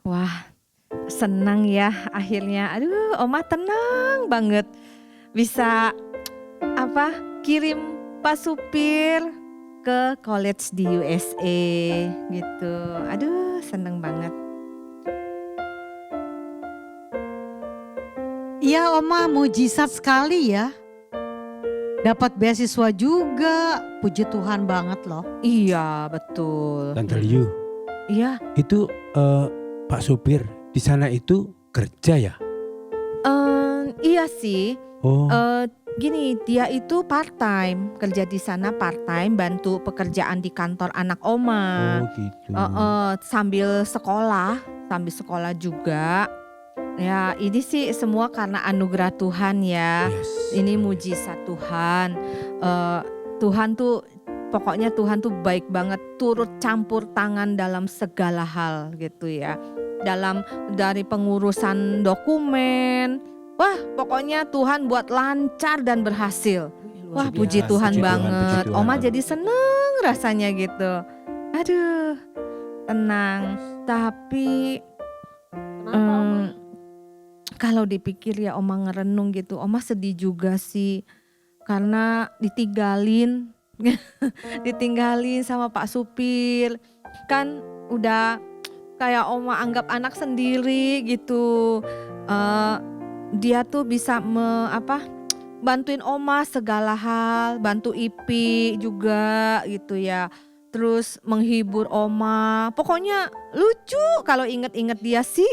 Wah, senang ya akhirnya. Aduh, Oma tenang banget bisa kirim Pak Supir ke college di USA gitu. Aduh, seneng banget. Iya Oma, mujizat sekali ya. Dapat beasiswa juga, puji Tuhan banget loh. Iya, betul. Tante Liu, Iya, itu Pak Supir di sana itu kerja ya? iya sih. Oh, Gini, dia itu part time, kerja di sana part time, bantu pekerjaan di kantor anak Oma. gitu. Sambil sekolah juga. Ya, ini sih semua karena anugerah Tuhan ya. Yes. Ini mujizat Tuhan. Tuhan tuh pokoknya Tuhan tuh baik banget, turut campur tangan dalam segala hal gitu ya. Dari pengurusan dokumen. Wah, pokoknya Tuhan buat lancar dan berhasil. Wah, puji biasa, Tuhan puji Tuhan, banget. puji Tuhan. Oma jadi seneng rasanya gitu. Aduh, tenang. Tapi kalau dipikir ya Oma ngerenung gitu, Oma sedih juga sih. Karena ditinggalin sama Pak Supir. Kan udah kayak Oma anggap anak sendiri gitu. Dia tuh bisa bantuin Oma segala hal, bantu Ipi juga gitu ya. Terus menghibur Oma. Pokoknya lucu kalau inget-inget dia sih.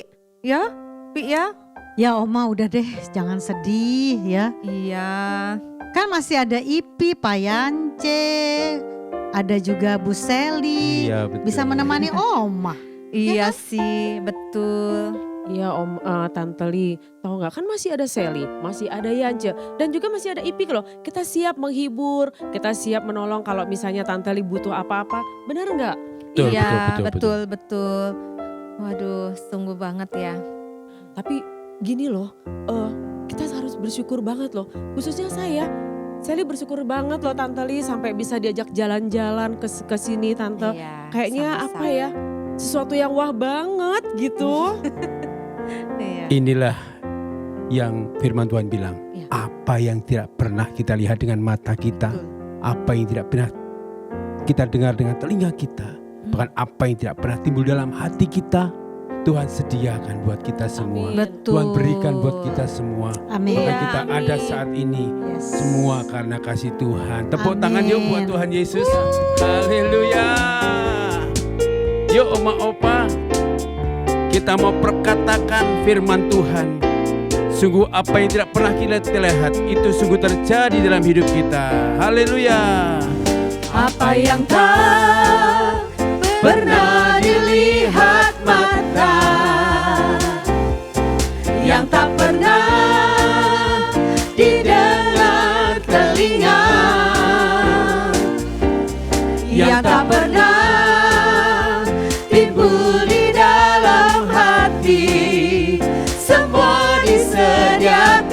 Ya, Pi ya. Ya Oma udah deh, jangan sedih ya. Iya. Kan masih ada Ipi, Pak Yance, ada juga Bu Seli. Iya, betul. Bisa menemani Oma. Iya sih, betul. Iya Tante Li, tahu nggak kan masih ada Seli, masih ada Yance, dan juga masih ada Ipik loh. Kita siap menghibur, kita siap menolong kalau misalnya Tante Li butuh apa-apa, benar nggak? Betul, Iya, betul. betul. Waduh, sungguh banget ya. Tapi gini loh, kita harus bersyukur banget loh, khususnya saya. Seli bersyukur banget loh Tante Li sampai bisa diajak jalan-jalan ke sini Tante. Iya, Kayaknya sama-sama. apa ya, sesuatu yang wah banget gitu. Iya. Inilah yang firman Tuhan bilang. Iya. Apa yang tidak pernah kita lihat dengan mata kita. Betul. Apa yang tidak pernah kita dengar dengan telinga kita. Bahkan apa yang tidak pernah timbul dalam hati kita. Tuhan sediakan buat kita semua. Amin. Betul. Tuhan berikan buat kita semua. Amin. Bahkan Iya, kita amin. ada saat ini. Yes. Semua karena kasih Tuhan. Tepuk Amin. tangan yuk buat Tuhan Yesus. Haleluya. Yuk Oma Opa, kita mau perkatakan firman Tuhan. Sungguh apa yang tidak pernah kita lihat, itu sungguh terjadi dalam hidup kita. Haleluya. Apa yang tak pernah dilihat mata, yang tak pernah didengar telinga, yang tak pernah timbul di dalam hati, semua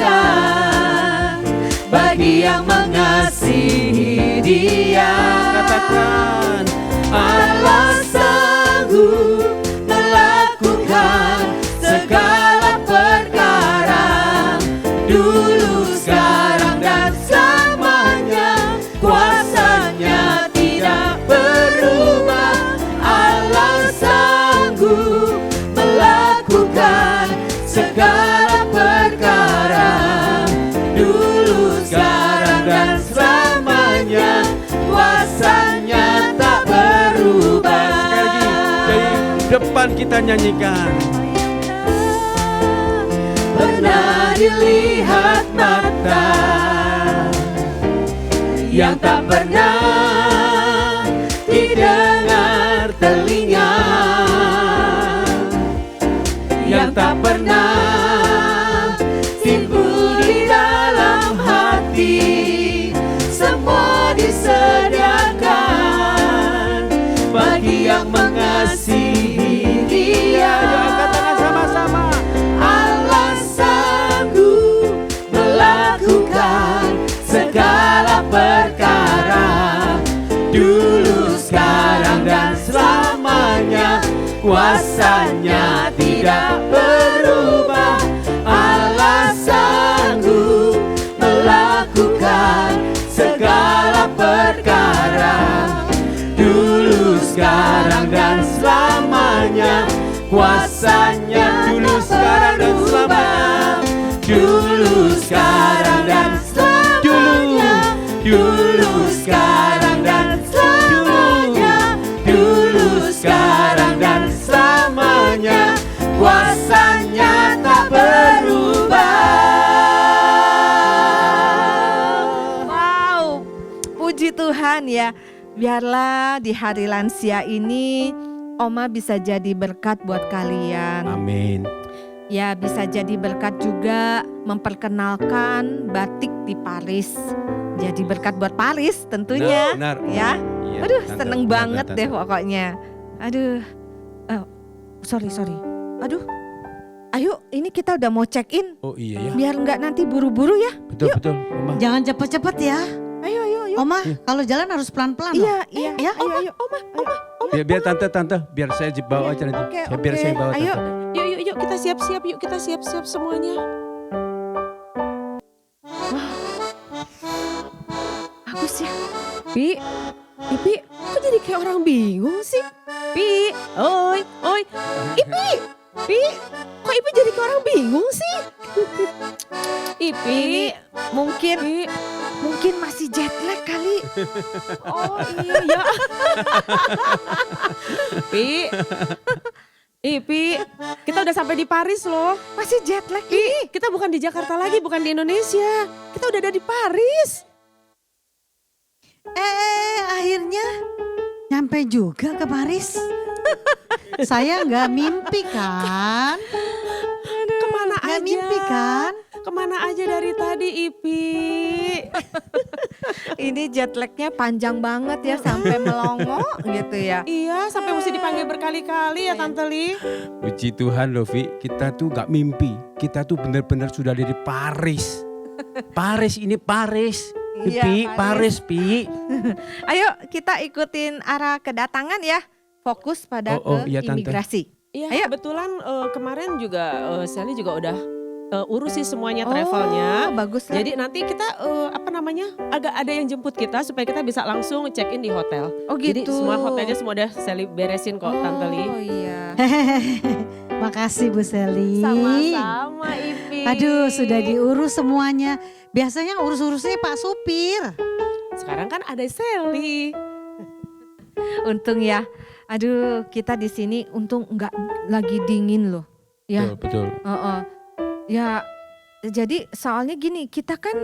disediakan bagi yang mengasihi Dia. Katakan, Allah sanggup melakukan segala perkara, dulu, sekarang, dan selamanya. Kuasanya tidak berubah. Allah sanggup melakukan segala perkara, dulu, sekarang, dan selamanya. Kuasanya tak berubah. sekali lagi dari depan kita nyanyikan. Pernah dilihat mata, yang tak pernah didengar telinga, yang tak pernah timbul di dalam hati, semua disediakan bagi yang mengasihi Dia. Ayo angkat tangan sama-sama. Allah sanggup melakukan segala perkara, dulu, sekarang, dan selamanya. Kuasanya tidak sekarang dan selamanya. Kuasanya dulu, sekarang dan selamanya. Dulu, sekarang dan selamanya. Dulu, sekarang dan selamanya. Dulu, sekarang dan selamanya. Kuasanya tak berubah. Wow, puji Tuhan ya. Biarlah di hari lansia ini Oma bisa jadi berkat buat kalian. Amin. Ya, bisa jadi berkat juga memperkenalkan batik di Paris. Jadi berkat buat Paris tentunya. Benar. Ya. Iya, Aduh, Tante, seneng benar, banget Tante. deh pokoknya. Aduh. Sorry. Aduh. Ayo, ini kita udah mau check in. Oh iya ya. Biar nggak nanti buru-buru ya. Betul betul. Oma. Jangan cepet-cepet ya. Ayo. Oma, kalau jalan harus pelan-pelan loh. Iya. Ya, Ayo. Biar tante, biar saya bawa aja nanti. Oke, Biar saya bawa Ayo. tante. Yuk kita siap-siap yuk, kita siap-siap semuanya. Bagus ya. Pi, kok jadi kayak orang bingung sih? Pi, oi, Pi, kok Ipi jadi kayak orang bingung sih? Ipi, Ini mungkin Pi, masih jet lag kali. oh iya ya. Pi, kita udah sampai di Paris loh. Masih jet lag Pi, kita bukan di Jakarta lagi, bukan di Indonesia. Kita udah ada di Paris. Akhirnya nyampe juga ke Paris. Saya nggak mimpi kan? Kemana Nggak aja? mimpi kan? Kemana aja dari tadi, Ipi? Ini jet lagnya panjang banget ya sampai melongo gitu ya. Iya, sampai mesti dipanggil berkali-kali ya Tante Li. Puji Tuhan Lovi, kita tuh gak mimpi. Kita tuh benar-benar sudah ada di Paris. Paris ini Paris. Iya, Pi, Paris. Pi. Ayo kita ikutin arah kedatangan ya. Fokus pada iya, Tante. imigrasi. Iya, Ayo. kebetulan kemarin juga Sally juga udah urus sih semuanya travelnya. Oh, bagus lah. Jadi nanti kita agak ada yang jemput kita supaya kita bisa langsung check in di hotel. Oh Jadi gitu. semua hotelnya semua udah Sally beresin kok Tante Li. Oh iya. Makasih Bu Seli. Sama-sama Ipi. Aduh, sudah diurus semuanya. Biasanya urus-urusnya Pak Supir. Sekarang kan ada Sally. Untung ya. Aduh, kita di sini untung nggak lagi dingin loh. Ya. Betul. Ya. Jadi soalnya gini, kita kan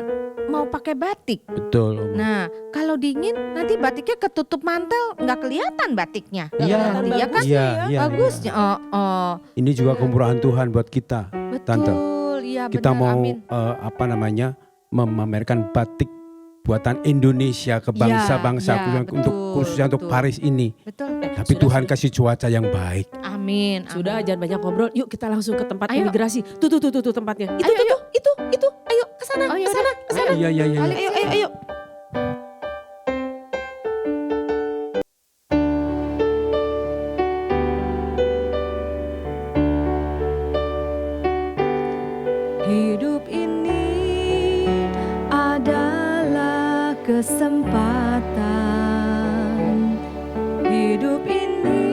mau pakai batik. Betul. Oma. Nah, kalau dingin nanti batiknya ketutup mantel, nggak kelihatan batiknya. Iya, Iya kan? Iya. Bagusnya. Ini juga kemurahan Tuhan buat kita. Betul. Tante, Iya Kita benar, mau amin. memamerkan batik buatan Indonesia ke bangsa-bangsa ya, untuk betul, khususnya untuk betul. Paris ini. Betul. Tapi sudah, Tuhan sudah. kasih cuaca yang baik. Amin. Sudah jangan banyak ngobrol. Yuk kita langsung ke tempat Ayo. imigrasi. Tuh tempatnya. Ayo, Itu. Ayo ke sana, Oh, ke yaudah. sana, ke sana. Iya. Balik. Ayo. Hidup ini adalah kesempatan. Hidup ini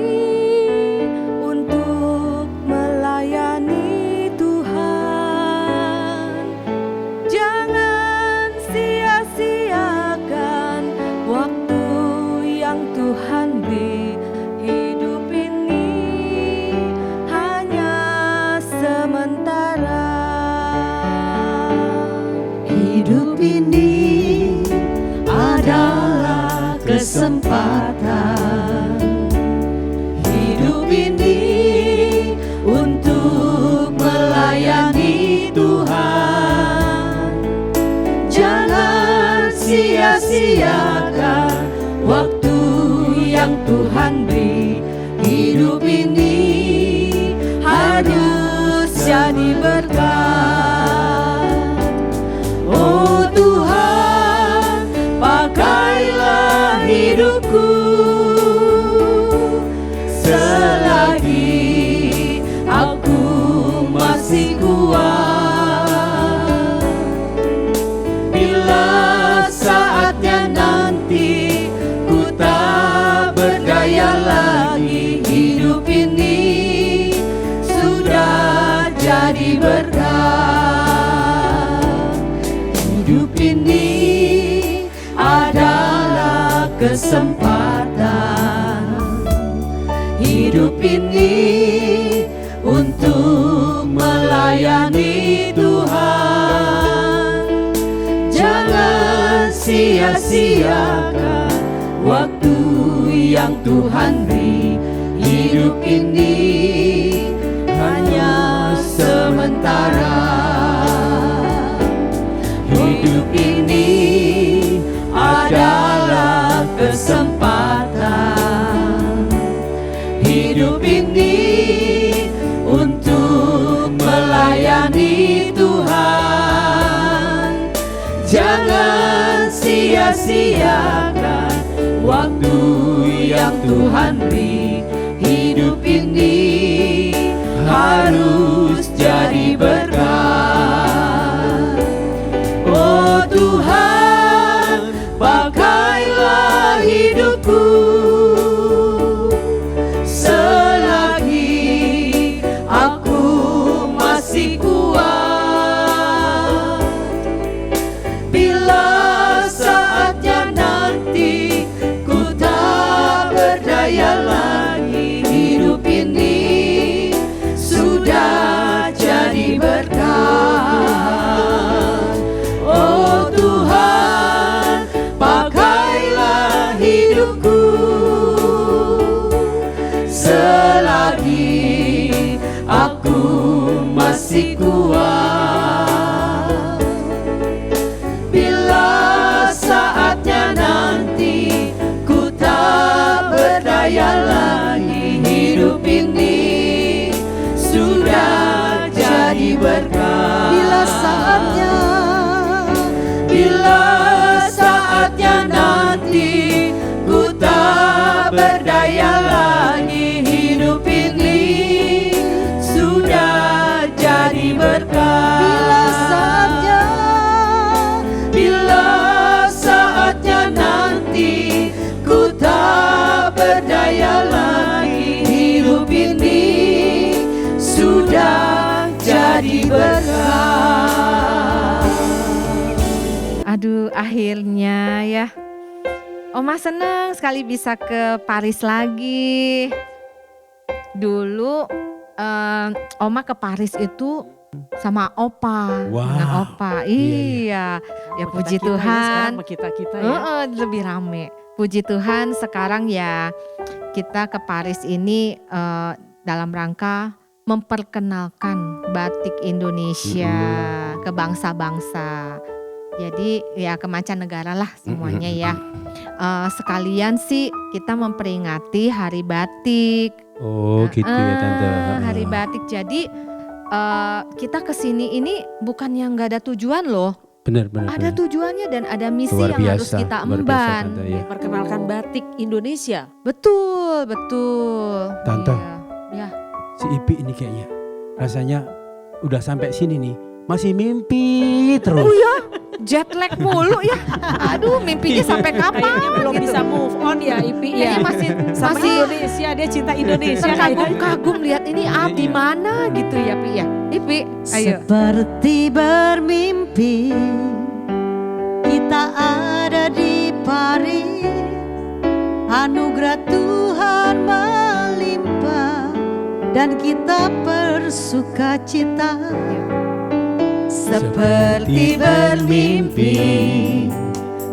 untuk melayani Tuhan. Jangan sia-siakan waktu yang Tuhan beri. Hidup ini hanya sementara. Hidup ini adalah kesempatan. Hidup ini untuk melayani Tuhan. Jangan sia-siakan waktu yang Tuhan beri. Hidup ini harus jadi berkat. Oh Tuhan, pakailah hidupku selagi aku masih kuat. Bila saatnya nanti ku tak berdaya lagi, kesempatan hidup ini untuk melayani Tuhan. Jangan sia-siakan waktu yang Tuhan beri. Hidup ini hanya sementara. Hidup ini adalah kesempatan. Hidup ini untuk melayani Tuhan. Jangan sia-siakan waktu yang Tuhan beri. Hidup ini harus jadi berkat. Oh Tuhan, pakailah hidupku selagi aku masih kuat. Bila saatnya nanti ku tak berdaya lagi, hidup ini sudah jadi berkat. Oh Tuhan, pakailah hidupku selagi aku masih kuat. Bila saatnya nanti ku tak berdaya lagi, hidup ini sudah jadi berkat. Bila saatnya nanti ku tak berdaya lagi, hidup ini sudah jadi berkat. Bila saatnya nanti ku tak berdaya lagi, hidup ini sudah jadi berkat. Aduh, akhirnya ya. Oma seneng sekali bisa ke Paris lagi. Dulu Oma ke Paris itu sama Opa, Wow. dengan Opa. Iya, ya puji Tuhan. Kita ya. Lebih rame. Puji Tuhan sekarang ya kita ke Paris ini dalam rangka memperkenalkan batik Indonesia ke bangsa-bangsa. Jadi ya ke mancanegara lah semuanya ya. Sekalian sih kita memperingati Hari Batik. Oh gitu ya Tante. Hari Batik. Jadi kita kesini ini bukan yang nggak ada tujuan loh. Benar. Ada tujuannya dan ada misi Luar yang harus biasa, kita luar biasa, emban. Tante, ya. Perkenalkan batik Indonesia. Betul. Tante. Iya. Si Ipi ini kayaknya rasanya udah sampai sini nih masih mimpi terus. Oh ya, jet lag mulu ya. Aduh, mimpinya sampai kapan? Kayaknya belum gitu. bisa move on ya Ipi ya. Kayaknya Sama masih Indonesia, dia cinta Indonesia. terkagum-kagum lihat ini di mana gitu ya, Pi ya. Ipi, ayo. Seperti bermimpi kita ada di Paris, anugerah Tuhan melimpah dan kita bersuka cita. Seperti bermimpi,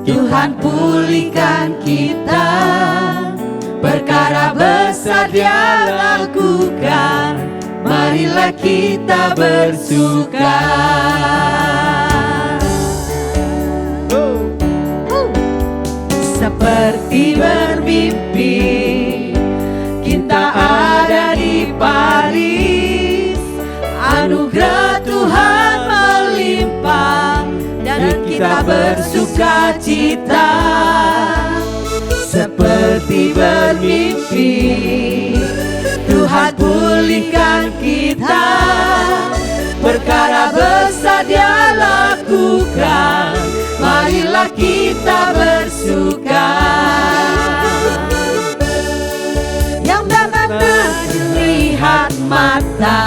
Tuhan pulihkan kita. Perkara besar Dia lakukan, marilah kita bersuka. Seperti bermimpi, kita ada di Paris, anugerah Tuhan melimpah dan kita bersuka cita. Seperti bermimpi, Tuhan pulihkan kita. Perkara besar Dia lakukan, marilah kita bersuka. Yang tak pernah dilihat mata,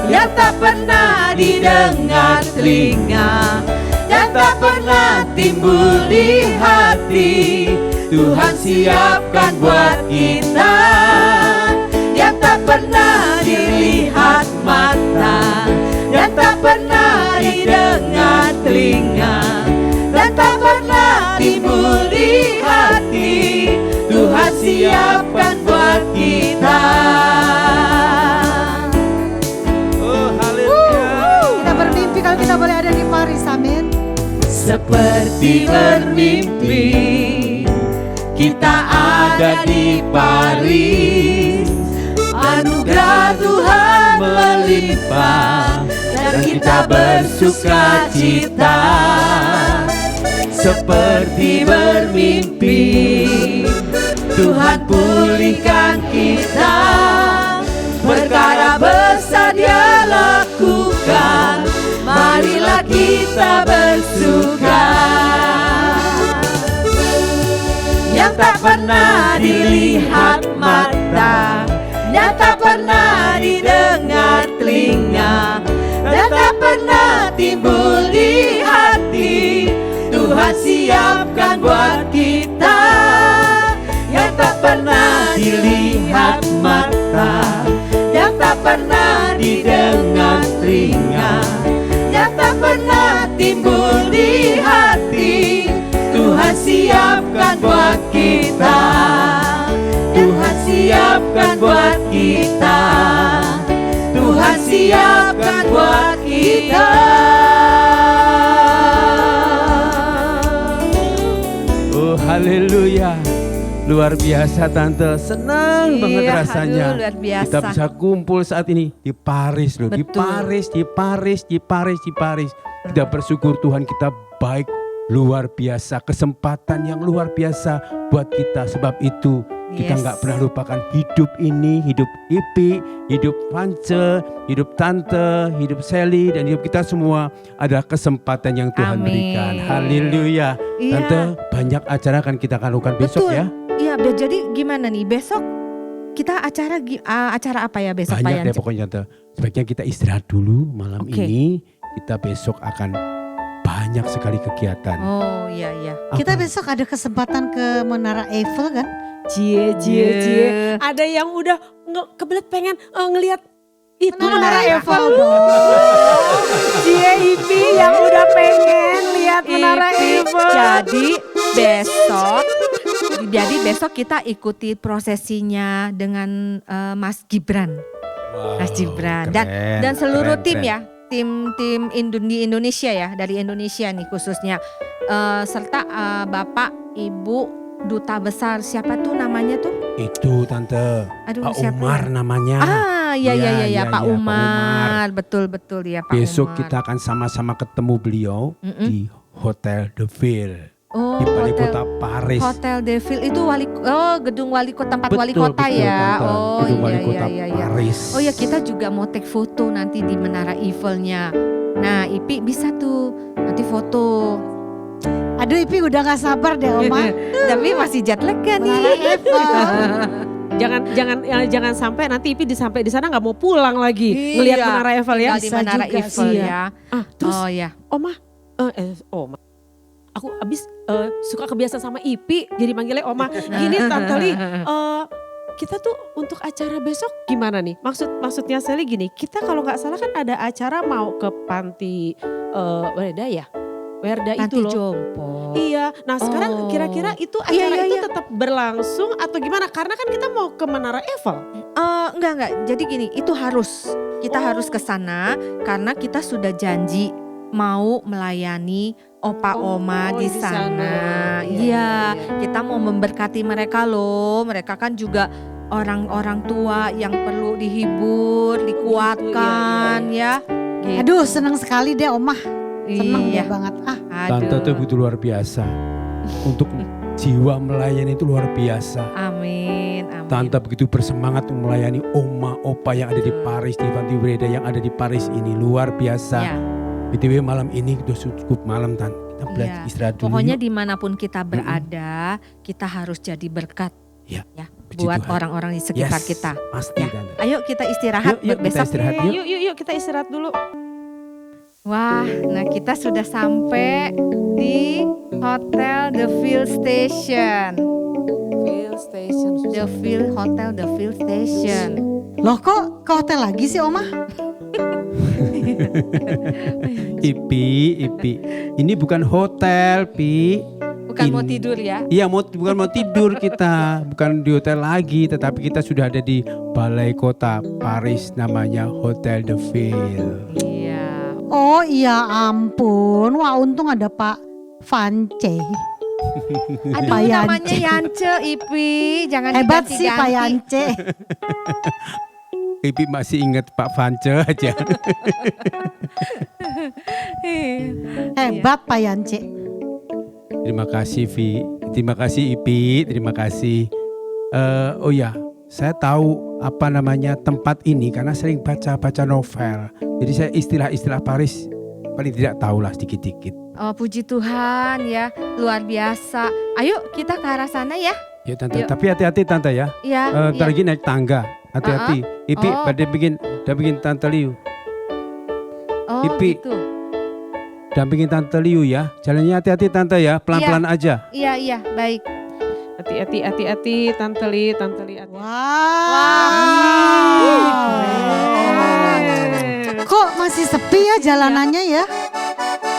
yang tak pernah didengar telinga, yang tak pernah timbul di hati, Tuhan siapkan buat kita, yang tak pernah dilihat mata, yang tak pernah didengar telinga, dan tak pernah timbul di hati. Tuhan siapkan buat kita. Oh, haleluya. Kita bermimpi kalau kita boleh ada di Paris, amin. Seperti bermimpi, kita ada di Paris. Anugerah Tuhan melimpah dan kita bersuka cita. Seperti bermimpi, Tuhan pulihkan kita. Perkara besar Dia lakukan, marilah kita bersuka. Yang tak pernah dilihat mata, yang tak pernah didengar telinga, dan tak pernah timbul di hati, Tuhan siapkan buat kita. Yang tak pernah dilihat mata, yang tak pernah didengar telinga, yang tak pernah timbul di hati, Tuhan siapkan buat kita. Tuhan siapkan buat kita. Tuhan siapkan buat kita. Oh, haleluya. Luar biasa Tante, senang banget rasanya. Aduh, luar biasa. Kita bisa kumpul saat ini di Paris loh, di Betul. Paris, di Paris, di Paris, di Paris. Kita bersyukur Tuhan kita baik, luar biasa, kesempatan yang luar biasa buat kita. Sebab itu kita Yes. nggak pernah lupakan hidup ini, hidup Ipi, hidup Pance, hidup Tante, hidup Sally, dan hidup kita semua adalah kesempatan yang Tuhan Amin. berikan. Haleluya. Iya. Tante, banyak acara akan kita lakukan besok Betul. ya. Iya, jadi gimana nih besok kita acara apa ya besok Pak Banyak deh Yance? pokoknya Tante. Sebaiknya kita istirahat dulu malam Oke. ini. Kita besok akan banyak sekali kegiatan. Oh iya iya. Kita Apa? besok ada kesempatan ke Menara Eiffel kan? Cie. Ada yang udah kebelet pengen ngelihat itu Menara Eiffel. Cie Ipi yang udah pengen lihat Menara Ipi. Eiffel. Jadi besok kita ikuti prosesinya dengan Mas Gibran. Wow, Mas Gibran keren, dan seluruh keren, tim keren. ya. Tim di Indonesia ya, dari Indonesia nih khususnya. Serta Bapak Ibu Duta Besar siapa tuh namanya tuh? Itu Tante, Aduh, Pak siapa Umar ya? namanya. Iya Iya, Pak Pak Umar. Betul ya Pak Besok Umar. kita akan sama-sama ketemu beliau Mm-mm. di Hotel de Ville Oh, di balai hotel, kota Paris. Hotel de Ville itu gedung wali kota, tempat wali Betul, kota betul, ya. Tante. Oh Gedung wali iya kota iya. Paris. Oh ya, kita juga mau take foto nanti di Menara Eiffel-nya. Nah, Ipi bisa tuh nanti foto. Aduh Ipi udah gak sabar deh Oma. Tapi masih jet lag kan Menara nih. Eiffel. Jangan sampai nanti Ipi sampai di sana nggak mau pulang lagi ngelihat Iya, Menara Eiffel ya. Tinggal di Bisa Menara juga Eiffel sih ya. Terus Oh ya. Oma, Oma. Aku abis suka kebiasaan sama Ipi jadi manggilnya Oma. Gini Tante Li, kita tuh untuk acara besok gimana nih? Maksudnya Sally gini, kita kalau nggak salah kan ada acara mau ke panti Werda ya? Werda Panti itu loh. jompo. Iya, nah sekarang Oh. kira-kira itu Iya, acara iya, itu iya. tetap berlangsung atau gimana? Karena kan kita mau ke Menara Eiffel. Enggak. Jadi gini, itu kita harus ke sana karena kita sudah janji mau melayani opa oma Oh, di di sana. sana. Iya, Iya, iya. kita mau memberkati mereka loh. Mereka kan juga orang-orang tua yang perlu dihibur, dikuatkan ya. Gitu. Aduh senang sekali deh Oma. Senang Iya. deh banget. Tante tuh begitu luar biasa. Untuk jiwa melayani itu luar biasa. Amin. Tante begitu bersemangat untuk melayani oma opa yang ada di Paris, di Panti Werda yang ada di Paris ini. Luar biasa. Ya, BTW malam ini udah cukup malam Tan. Kita belajar Iya. istirahat dulu pokoknya yuk. dimanapun kita berada, kita harus jadi berkat Ya, ya puji buat Tuhan. orang-orang di sekitar Yes, kita. Pasti Ya. Tante. Ayo kita istirahat Yuk, buat kita besok. istirahat yuk. Yuk kita istirahat dulu. Wah, nah kita sudah sampai di Hotel The Ville Station. Field Station. The Field Hotel, The Field Station. Loh kok ke hotel lagi sih Oma? Ipi. Ini bukan hotel, Pi. Bukan mau Ini- tidur ya? Iya, bukan mau tidur kita, bukan di hotel lagi, tetapi kita sudah ada di balai kota Paris, namanya Hotel de Ville. Iya. Oh iya ampun, wah untung ada Pak Vance. Aduh, Pak Yance. namanya Yance, Ipi. Jangan Hebat sih Pak diganti-ganti. Yance. Ipi masih ingat Pak Vance aja. Hebat Pak Yance. Terima kasih Vi, terima kasih Ipi, terima kasih. Oh ya, saya tahu apa namanya tempat ini karena sering baca novel. Jadi saya istilah-istilah Paris paling tidak tahu lah sedikit-sedikit. Oh, puji Tuhan ya, luar biasa. Ayo kita ke arah sana ya. Ya Tante, Yuk. tapi hati-hati Tante ya. Iya. Ntar lagi naik tangga, hati-hati. Ipi, Oh. pada bikin Tante Liu. Oh, Ipi. gitu. Dampingin Tante Liu ya. Jalannya hati-hati Tante ya, pelan-pelan aja. Iya, baik. Hati-hati Tante Li, hati. Kok masih sepi ya jalanannya ya?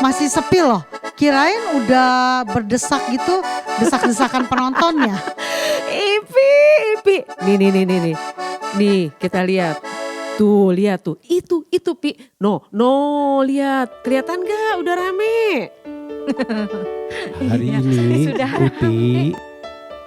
Masih sepi loh. Kirain udah berdesak gitu, desak-desakan penontonnya. Ipi. Nih. Nih, kita lihat. Tuh, lihat tuh. Itu Pi. No, lihat. Kelihatan gak udah rame? Hari ini Ipi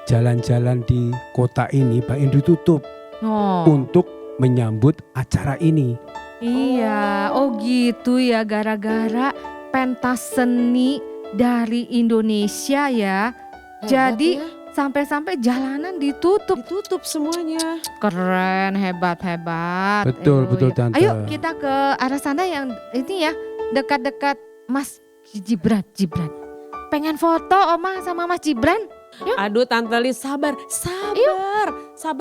jalan-jalan di kota ini Pak ditutup Oh. untuk menyambut acara ini. Iya, oh gitu ya, gara-gara pentas seni dari Indonesia ya. Jadi sampai-sampai jalanan ditutup. Ditutup semuanya. Keren, hebat. Betul, Oh, betul, iya. Tante. Ayo kita ke arah sana yang ini ya, dekat-dekat Mas Gibran. Pengen foto Oma sama Mas Gibran? Aduh Tante Li, sabar.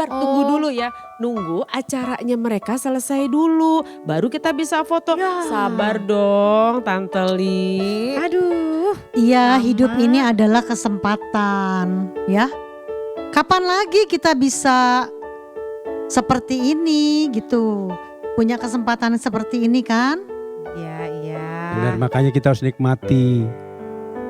Tunggu dulu ya. Nunggu acaranya mereka selesai dulu. Baru kita bisa foto. Ya. Sabar dong Tante Li. Aduh. Iya, Sama. hidup ini adalah kesempatan, ya. Kapan lagi kita bisa seperti ini gitu? Punya kesempatan seperti ini kan? Iya. Benar, makanya kita harus nikmati.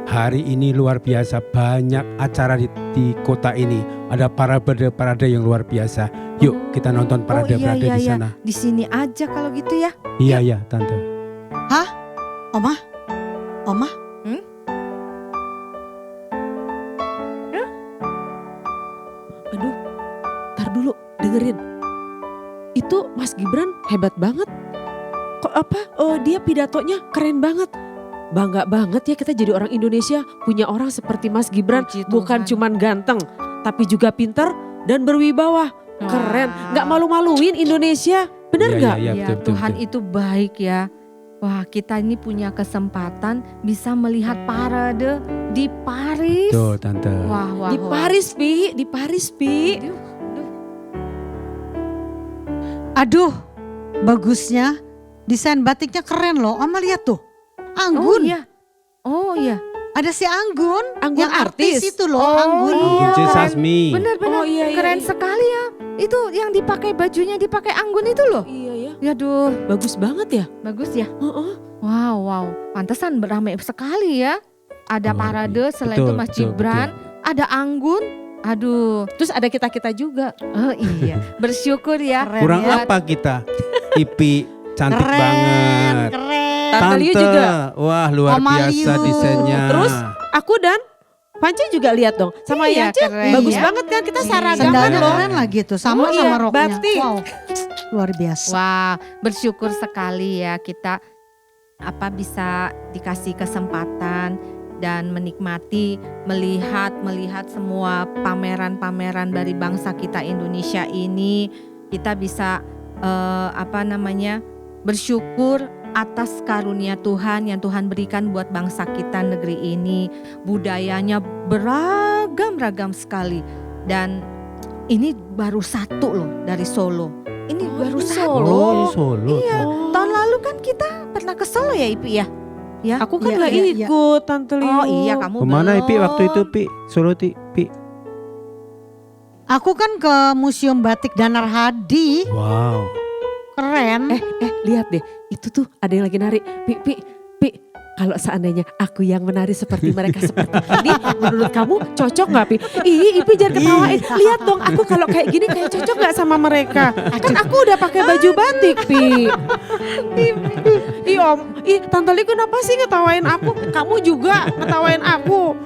Hari ini luar biasa, banyak acara di kota ini. Ada parade yang luar biasa. Yuk kita nonton parade iya, di iya. sana. Di sini aja kalau gitu ya. Iya, Tante. Oma? Aduh, tar dulu dengerin. Itu Mas Gibran hebat banget. Kok dia pidatonya keren banget. Bangga banget ya kita jadi orang Indonesia punya orang seperti Mas Gibran. Puji Bukan Tuhan. cuman ganteng, tapi juga pinter dan berwibawa. Keren, gak malu-maluin Indonesia. Bener Iya, gak? iya, Ya, betul, Tuhan betul. itu baik ya. Wah, kita ini punya kesempatan bisa melihat parade di Paris. Tuh, Tante. Wah. Di Paris, Pi. Aduh, bagusnya. Desain batiknya keren loh. Oma lihat tuh. Anggun. Oh iya. Ada si Anggun. Anggun yang artis artis. itu loh, Oh, Anggun. iya. Kunci Sasmi. Benar-benar Oh, iya, iya, keren iya. sekali ya. Itu yang dipakai bajunya dipakai Anggun itu loh. Iya ya, Yaduh, bagus banget ya. bagus ya. Heeh. Wow. Pantesan beramai sekali ya. Ada Luar parade, biasa. selain itu Betul, Mas betul, Gibran, ada Anggun. Aduh, Terus ada kita juga. oh iya. Bersyukur ya. Kurang buat- apa kita? Ipi cantik Keren, banget. keren. Tante Liu juga. Wah luar Oma biasa Liu. desainnya. Terus Aku dan Panci juga lihat dong. Sama Iya, Yance keren bagus ya. banget kan kita seragaman Sendalnya loh. keren lagi tuh, sama Oh iya, sama roknya. batik. Wow, luar biasa. Wah, bersyukur sekali ya kita bisa dikasih kesempatan dan menikmati melihat semua pameran-pameran dari bangsa kita Indonesia ini. Kita bisa bersyukur atas karunia Tuhan yang Tuhan berikan buat bangsa kita negeri ini. Budayanya beragam-ragam sekali dan ini baru satu loh dari Solo. Ini Oh, baru ini satu. Solo. Oh, di Solo. Iya, Oh. tahun lalu kan kita pernah ke Solo ya Ipi ya? Ya. Aku kan Iya, nggak iya, iya. ikut Tante Leo. Oh iya kamu Kemana belum. Ipi waktu itu Pi? Solo Pi? Aku kan ke Museum Batik Danar Hadi. Wow. Keren. Lihat deh, itu tuh ada yang lagi nari. Pi, kalau seandainya aku yang menari seperti mereka seperti ini, menurut kamu cocok nggak, Pi? Ih, Ipi jangan ketawain. Lihat dong, aku kalau kayak gini kayak cocok nggak sama mereka? Kan aku udah pakai baju batik, Pi. Ih Om, Tante Li kenapa sih ngetawain aku? Kamu juga ngetawain aku.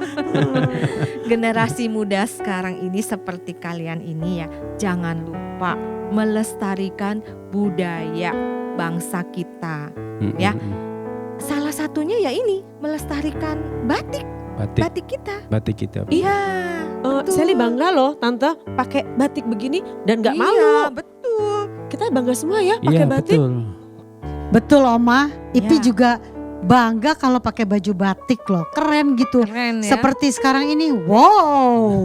Generasi muda sekarang ini seperti kalian ini ya, jangan lupa melestarikan budaya bangsa kita. Ya. Salah satunya ya ini, melestarikan batik kita. Batik kita. Iya. Sally bangga loh Tante pakai batik begini dan nggak malu. Iya, betul. Kita bangga semua ya Iya pakai batik. betul. Betul Oma, Ipi Ya. juga bangga kalau pakai baju batik loh. Keren gitu. Keren ya. Seperti sekarang ini, wow.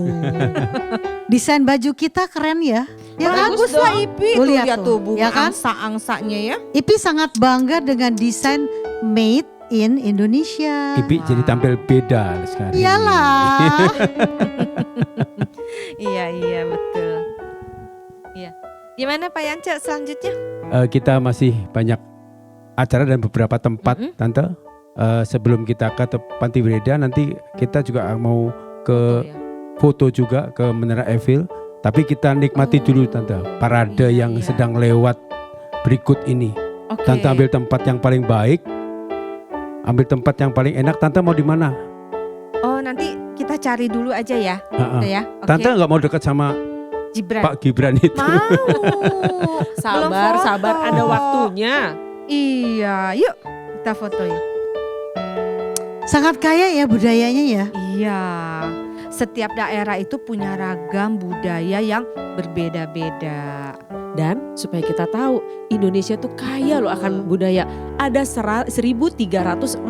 Desain baju kita keren ya. Ya kan? Bagus lah Ipi, Tuh, tuh lihat lihat tuh. tuh bunga Ya kan? angsa-angsanya ya. Ipi sangat bangga dengan desain made in Indonesia. Ipi jadi tampil beda sekarang. Iyalah. Iya betul. Iya. Gimana Pak Yance selanjutnya? Kita masih banyak acara dan beberapa tempat, Tante. Sebelum kita ke Panti Breda, nanti kita juga mau ke Ya. foto juga ke Menara Eiffel. Tapi kita nikmati dulu Tante parade Iya, yang iya. sedang lewat berikut ini. Oke. Tante ambil tempat yang paling baik, ambil tempat yang paling enak. Tante mau di mana? Oh nanti kita cari dulu aja ya. Ha-ha. Ya. Oke. Tante nggak mau dekat sama Gibran. Pak Gibran itu? Mau. Sabar, Belum foto. sabar ada waktunya. Iya, yuk kita foto yuk. Sangat kaya ya budayanya ya. Iya. Setiap daerah itu punya ragam budaya yang berbeda-beda. Dan supaya kita tahu Indonesia tuh kaya loh akan budaya. Ada 1340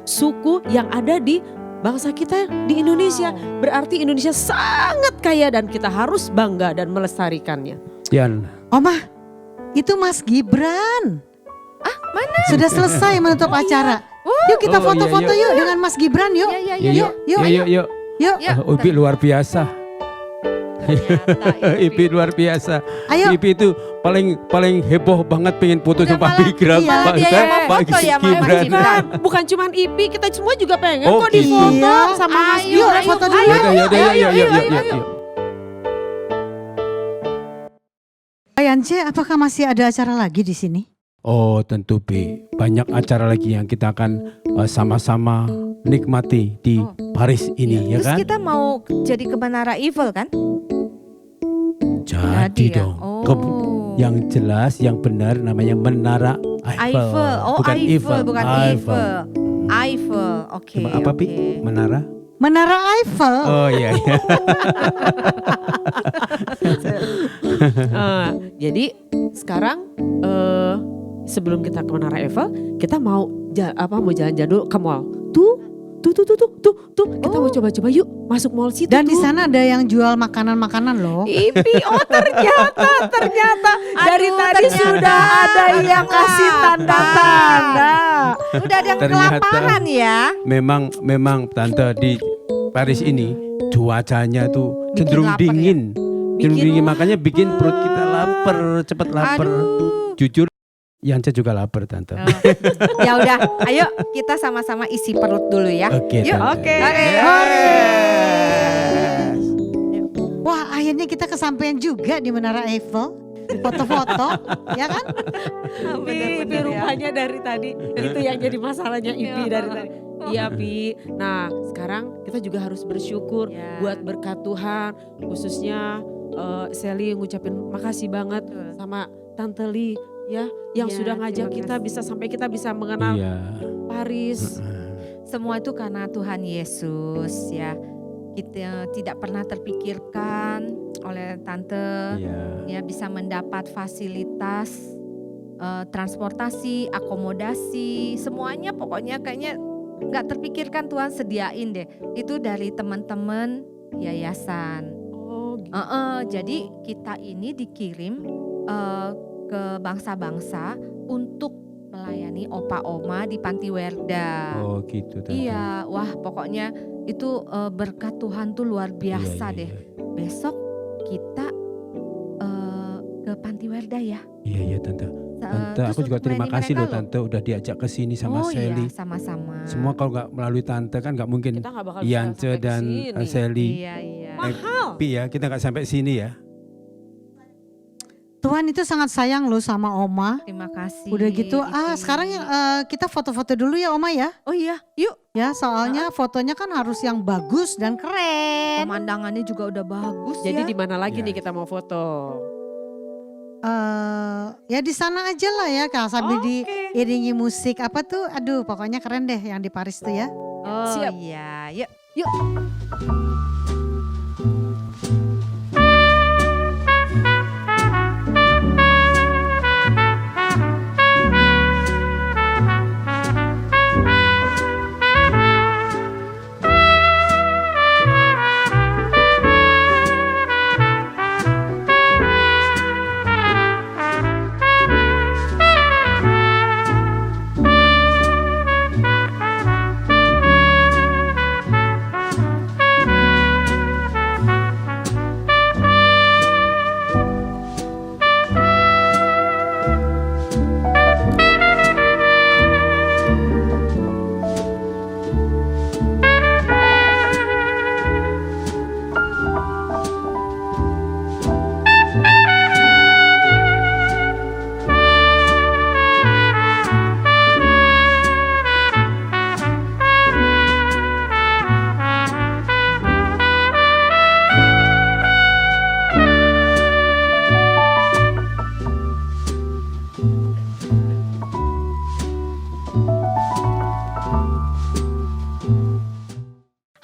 suku yang ada di bangsa kita di Indonesia. Berarti Indonesia sangat kaya dan kita harus bangga dan melestarikannya. Yan, Oma, itu Mas Gibran. Mana? Sudah selesai menutup acara. Yuk kita Oh, iya, foto-foto iya. yuk dengan Mas Gibran yuk. Iya, yuk, yuk. Yuk. Ipi luar biasa. Ipi luar biasa. Ayo. Ipi itu paling heboh banget pengen foto Udah sama malah- Gibran. iya, Pak dia yang mau Pak foto ya, Mama Gibran. Gibran. Bukan cuman Ipi, kita semua juga pengen Oh, kok difoto iya. sama Mas Ayo, Gibran. Yuk, foto dulu. Yaudah, yuk. Pak Yance, apakah masih ada acara lagi di sini? Oh tentu Bi, banyak acara lagi yang kita akan sama-sama nikmati di Paris ini ya Terus kan? kita mau jadi ke Menara Eiffel kan? Jadi ya? dong, Oh. yang jelas yang benar namanya Menara Eiffel, Eiffel. Oh, bukan Eiffel, bukan Eiffel. Eiffel. Oke. Cuma apa Pi? oke. Menara? Menara Eiffel. Oh iya. Jadi sekarang sebelum kita ke Menara Eiffel, kita mau mau jalan-jalan dulu ke mall. Tuh, kita mau coba-coba yuk masuk mall situ. Dan di tuh. sana ada yang jual makanan-makanan loh. Ipi, oh ternyata dari Aduh, tadi ternyata sudah ada yang kasih tanda-tanda. Udah ada yang Ternyata. kelaparan ya. Memang Tante di Paris ini cuacanya tuh Bikin cenderung lapar ya? dingin. Cenderung Bikin dingin makanya bikin perut kita lapar, cepat lapar. Aduh. Jujur Yance juga lapar Tante. Oh. Ya udah, ayo kita sama-sama isi perut dulu ya. Oke, Yuk, Tante. oke. Yes. Wah, akhirnya kita kesampaian juga di Menara Eiffel. Foto-foto, ya kan? Ipi rupanya dari tadi itu yang jadi masalahnya Ipi Iya. dari tadi. Iya Pi. Nah sekarang kita juga harus bersyukur Ya. buat berkat Tuhan. Khususnya Sally ngucapin makasih banget Betul. sama Tante Li ya yang Ya, sudah ngajak terima kita kasih. bisa sampai kita bisa mengenal Iya. Paris. Semua itu karena Tuhan Yesus ya. Kita tidak pernah terpikirkan oleh Tante Iya. ya bisa mendapat fasilitas transportasi, akomodasi, semuanya pokoknya kayaknya nggak terpikirkan Tuhan sediain deh. Itu dari teman-teman yayasan. Oh, gitu. Jadi kita ini dikirim ke bangsa-bangsa untuk melayani opa oma di Panti Werda. Oh gitu Tante. Iya, wah pokoknya itu berkat Tuhan tuh luar biasa Iya, deh. iya. Besok kita ke Panti Werda ya. Iya Tante. Tante, Terus aku juga untuk terima melayani kasih loh mereka Tante udah diajak ke sini sama Oh Sally. iya, sama-sama. Semua kalau nggak melalui Tante kan nggak mungkin Kita nggak bakal bisa Yance sampai dan kesini. Sally. Iya, iya. Mahal. Pi ya, kita nggak sampai sini ya. Tuhan itu sangat sayang loh sama Oma. Terima kasih. Udah gitu, Ipi. sekarang kita foto-foto dulu ya Oma ya. Oh iya, yuk. Ya soalnya fotonya kan harus yang bagus dan keren. Pemandangannya juga udah bagus Jadi ya. di mana lagi Ya. nih kita mau foto? Ya di sana aja lah ya Kak, sambil diiringi musik apa tuh, aduh pokoknya keren deh yang di Paris tuh ya. Oh Siap. iya, yuk.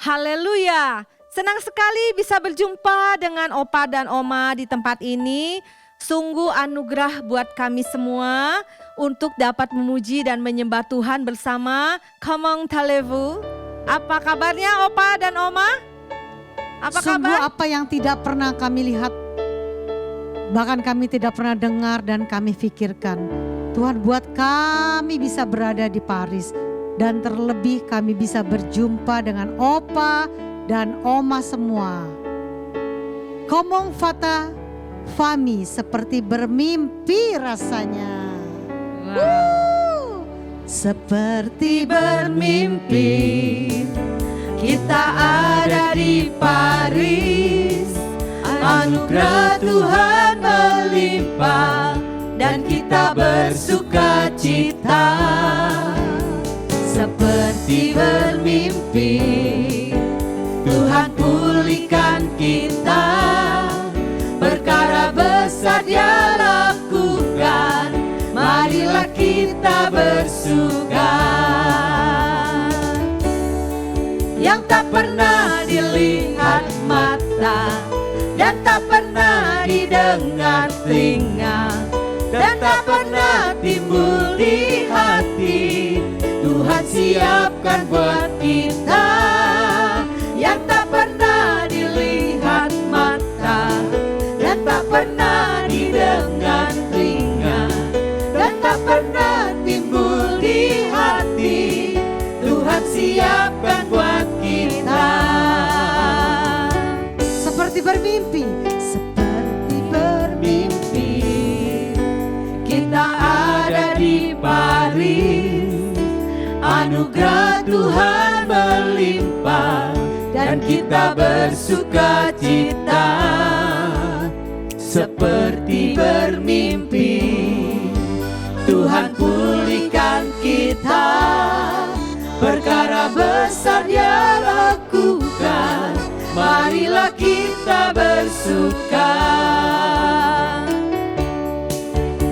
Haleluya. Senang sekali bisa berjumpa dengan Opa dan Oma di tempat ini. Sungguh anugerah buat kami semua untuk dapat memuji dan menyembah Tuhan bersama. Come on Talevu. Apa kabarnya Opa dan Oma? Apa Sungguh kabar? apa yang tidak pernah kami lihat, bahkan kami tidak pernah dengar dan kami pikirkan. Tuhan buat kami bisa berada di Paris. Dan terlebih kami bisa berjumpa dengan Opa dan Oma semua. Komong fata fami seperti bermimpi rasanya. Seperti bermimpi kita ada di Paris. Anugerah Tuhan melimpah dan kita bersuka cita. Seperti bermimpi Tuhan pulihkan kita. Perkara besar Dia lakukan, marilah kita bersuka. Yang tak pernah dilihat mata dan tak pernah didengar telinga dan tak pernah timbul di hati, Tuhan siapkan buat kita. Yang tak pernah dilihat mata dan tak pernah didengar telinga dan tak pernah timbul di hati, Tuhan siapkan buat kita. Seperti bermimpi, seperti bermimpi kita ada di Paris. Anugerah Tuhan melimpah dan kita bersuka cita. Seperti bermimpi Tuhan pulihkan kita. Perkara besar Dia lakukan, marilah kita bersuka.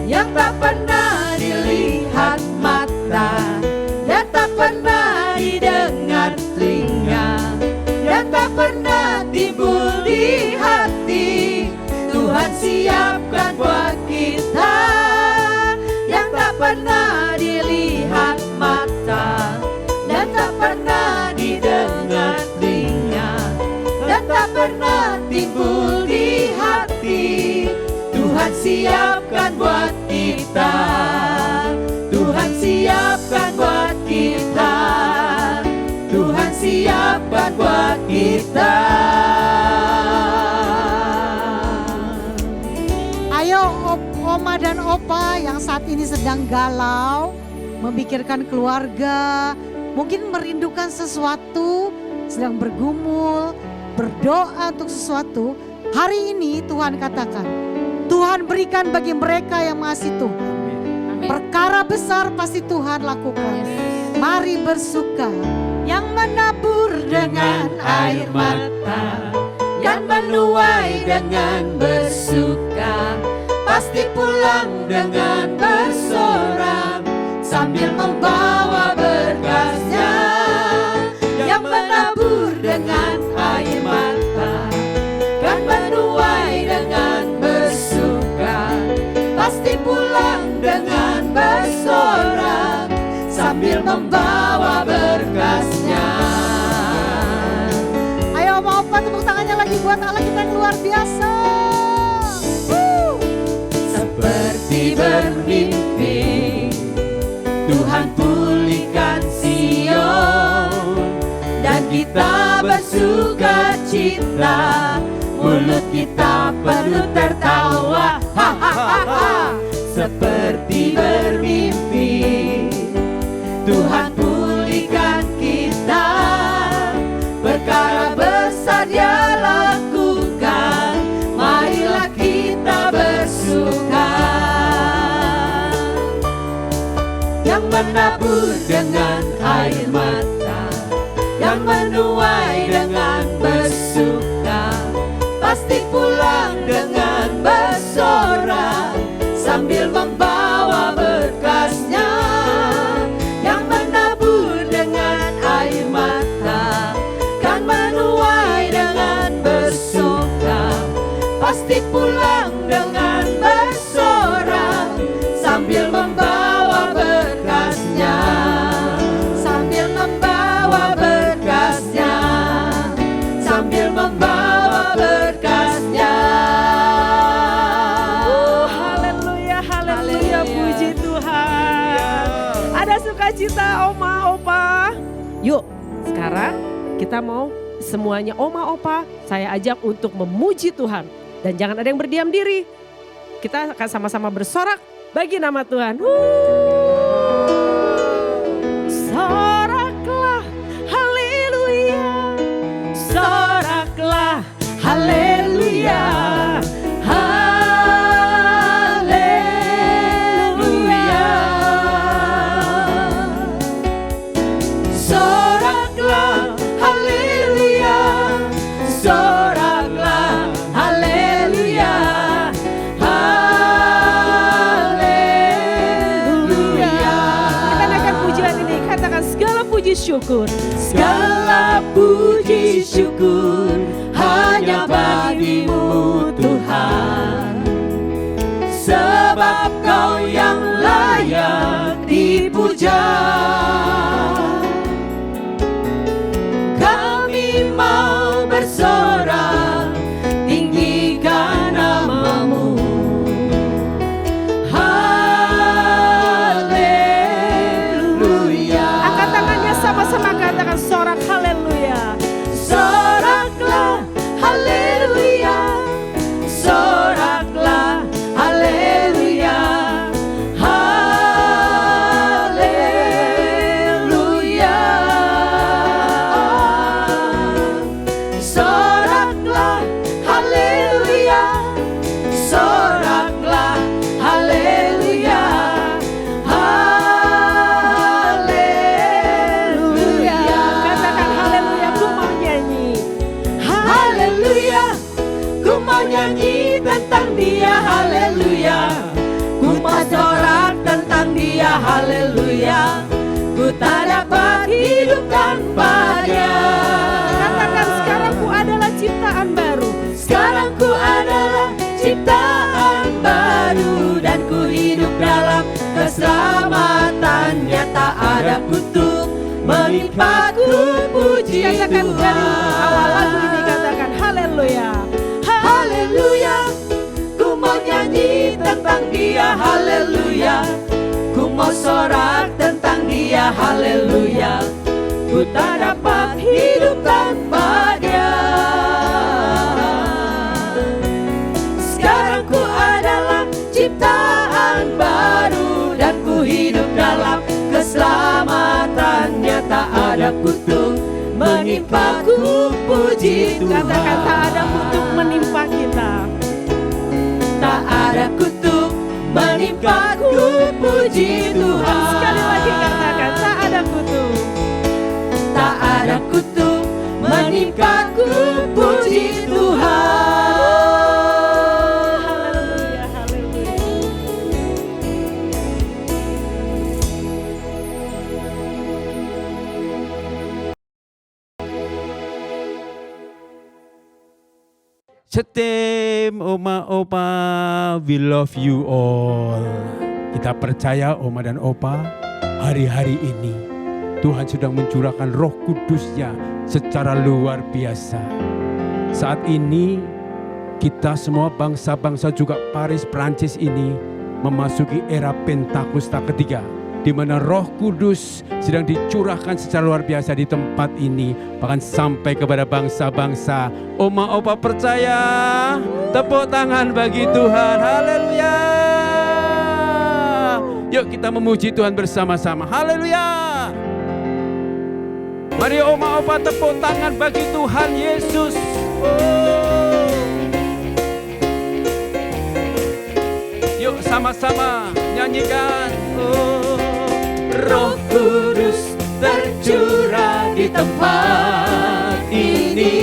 Yang tak pernah dilihat mata dan tak pernah didengar telinga dan tak pernah timbul di hati, Tuhan siapkan buat kita. Yang tak pernah dilihat mata dan tak pernah didengar telinga dan tak pernah timbul di hati, Tuhan siapkan buat kita. Tuhan siapkan buat kita. Tuhan siapkan buat kita. oma dan opa yang saat ini sedang galau, memikirkan keluarga, mungkin merindukan sesuatu, sedang bergumul, berdoa untuk sesuatu. Hari ini Tuhan katakan, Tuhan berikan bagi mereka yang masih Tuhan. Perkara besar pasti Tuhan lakukan. Mari bersuka. Yang menabur dengan air mata, yang menuai dengan bersuka, pasti pulang dengan bersorak sambil membawa berkasnya. Yang menabur dengan air mata, kan menuai dengan bersuka, pasti pulang dengan bersorak sambil membawa berkasnya. Ayo oma opa tepuk tangannya lagi buat Allah kita yang luar biasa. Seperti bermimpi, Tuhan pulihkan Sion, dan kita bersuka cita, mulut kita penuh tertawa. Ha, ha, ha, ha. Seperti bermimpi, Tuhan pulihkan kita, perkara besar Dia lakukan, marilah kita bersuka. Yang menabur dengan air mata, yang menuai dengan bersuka, pasti pulang dengan bersorak sambil membawa berkasnya. Yang menabur dengan air mata, kan menuai dengan bersuka, pasti pulang dengan bersorak sambil membawa berkasnya, sambil membawa berkasnya, sambil membawa berkasnya. Haleluya, haleluya, puji Tuhan. Ada sukacita oma opa. Yuk sekarang kita mau semuanya oma opa saya ajak untuk memuji Tuhan. Dan jangan ada yang berdiam diri. Kita akan sama-sama bersorak bagi nama Tuhan. Soraklah, haleluya. Soraklah, haleluya, haleluya. Soraklah, haleluya, soraklah, haleluya, haleluya. Kita naikkan pujian ini, katakan segala puji syukur. Segala puji syukur hanya bagimu Tuhan, sebab Kau yang layak dipuja. Kami mau bersorak, tinggikan namamu. Haleluya. Angkat tangannya sama-sama katakan sorak haleluya. Soraklah, haleluya, soraklah, haleluya, haleluya. Soraklah, haleluya, soraklah, haleluya, haleluya. Katakan haleluya, ku mau nyanyi. Haleluya, ku mau nyanyi tentang Dia, haleluya. Ku mau sorak tentang Dia, haleluya. Ku tak dapat hidup tanpa Dia. Katakan sekarang ku adalah ciptaan baru. Sekarang ku adalah ciptaan baru, dan ku hidup dalam keselamatannya. Tak ada kutuk menimpaku, puji Katakan dari Tuhan. awal lagu ini katakan haleluya. Haleluya, ku mau nyanyi tentang Dia, haleluya. Ku mau sorak tentang Dia, haleluya. Ku tak dapat hidup tanpa Dia. Sekarang ku adalah ciptaan menimpaku, puji Tuhan. Katakan tak ada kutuk menimpa kita. Tak ada kutuk menimpaku, puji Tuhan. Sekali lagi katakan tak ada kutuk. Tak ada kutuk menimpaku, puji Tuhan. Haleluya, haleluya. Setem Oma Opa, we love you all. Kita percaya Oma dan Opa, hari-hari ini Tuhan sedang mencurahkan Roh Kudus-Nya secara luar biasa. Saat ini kita semua bangsa-bangsa juga Paris, Prancis ini memasuki era Pentakosta ketiga, di mana Roh Kudus sedang dicurahkan secara luar biasa di tempat ini, bahkan sampai kepada bangsa-bangsa. Oma Opa percaya, tepuk tangan bagi Tuhan, haleluya. Yuk kita memuji Tuhan bersama-sama, haleluya. Mari Oma Opa tepuk tangan bagi Tuhan Yesus. Yuk sama-sama nyanyikan. Roh Kudus tercurah di tempat ini,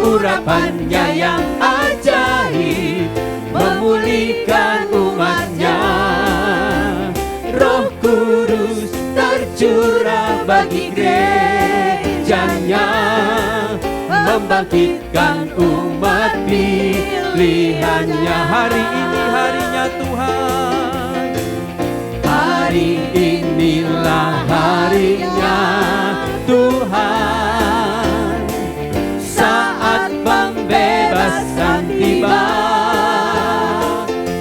urapannya yang ajaib memulihkan umatnya. Roh Kudus tercurah bagi gerejanya, membangkitkan umat pilihannya. Hari ini harinya Tuhan, hari inilah harinya Tuhan, saat pembebasan tiba.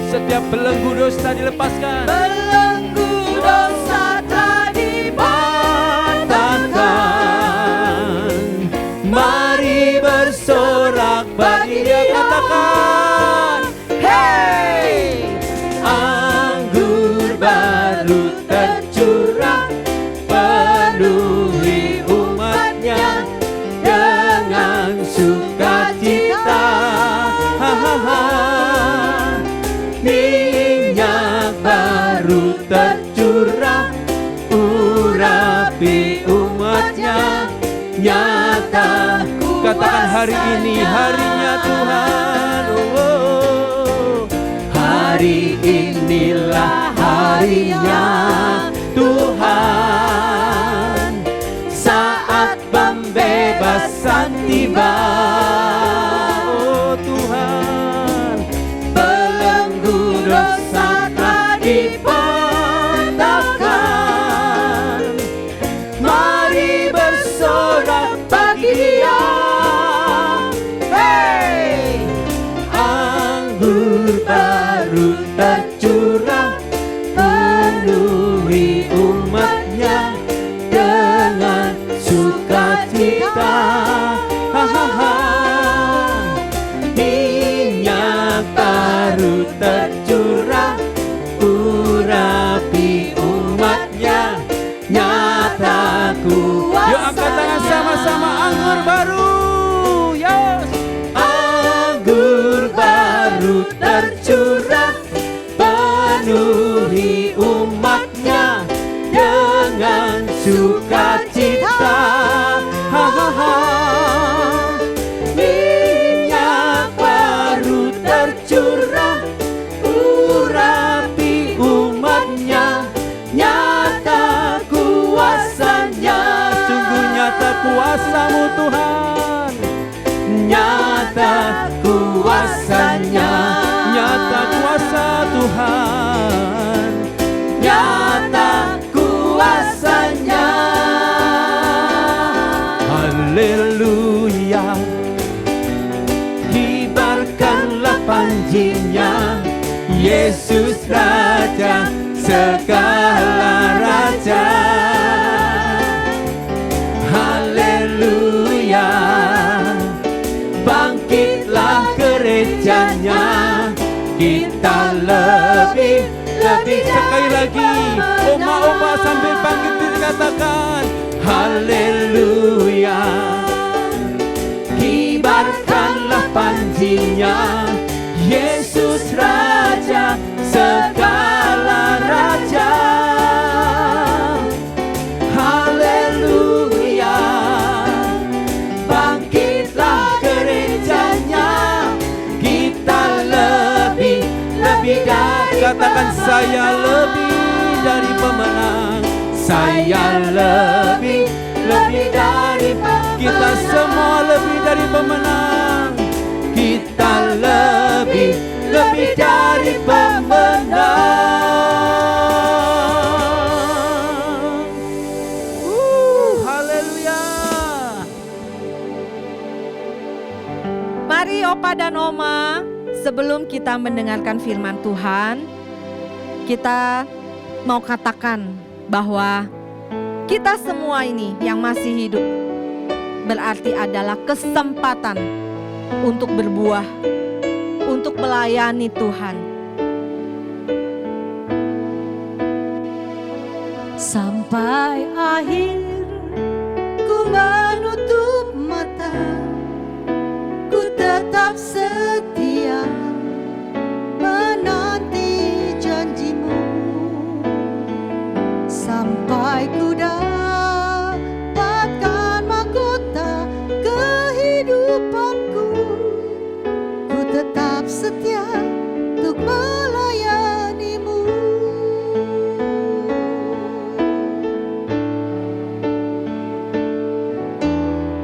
Setiap belenggu dosa dilepaskan, Belenggu dosa telah dipatahkan. Mari bersorak bagi Dia, katakan, hey! Anggur baru tercurah, penuhi umatnya dengan sukacita. Minyak baru tercurah, urapi umatnya, nyata. katakan hari ini harinya Tuhan. Hari inilah harinya Tuhan, saat pembebasan tiba. Oh Tuhan, Belenggu dosa telah dipatahkan. Mari bersorak bagi Dia, hey! Anggur baru tercurah, penuhi umatnya dengan sukacita. Minyak baru tercurah, urapi umatnya, nyata kuasa. yuk angkat tangan sama-sama. Anggur baru, yes. Anggur baru tercurah, penuhi umatnya dengan sukacita. Minyak baru tercurah, urapi umatnya, nyata kuasanya. Sungguh nyata kuasa-Mu Tuhan, Nyata kuasanya, nyata kuasa Tuhan. nyata kuasanya. Haleluya, Kibarkanlah panjinya, Yesus Raja segala raja. Haleluya, bangkitlah gerejanya, kita lebih sekali lagi Oma-Oma sambil bangkit dikatakan haleluya. Kibarkanlah panjinya, Yesus Raja segala raja. Haleluya. Bangkitlah gerejanya, kita lebih dari, katakan saya lebih dari pemenang. Saya lebih dari pemenang. Kita semua lebih dari pemenang. Kita lebih dari pemenang. Haleluya. Mari Opa dan Oma, sebelum kita mendengarkan firman Tuhan, kita mau katakan bahwa kita semua ini yang masih hidup berarti adalah kesempatan untuk berbuah, untuk melayani Tuhan. Sampai akhir ku menutup mata, ku tetap setia menanti janjimu. Sampai ku dapatkan mahkota kehidupanku, ku tetap setia untuk melayanimu.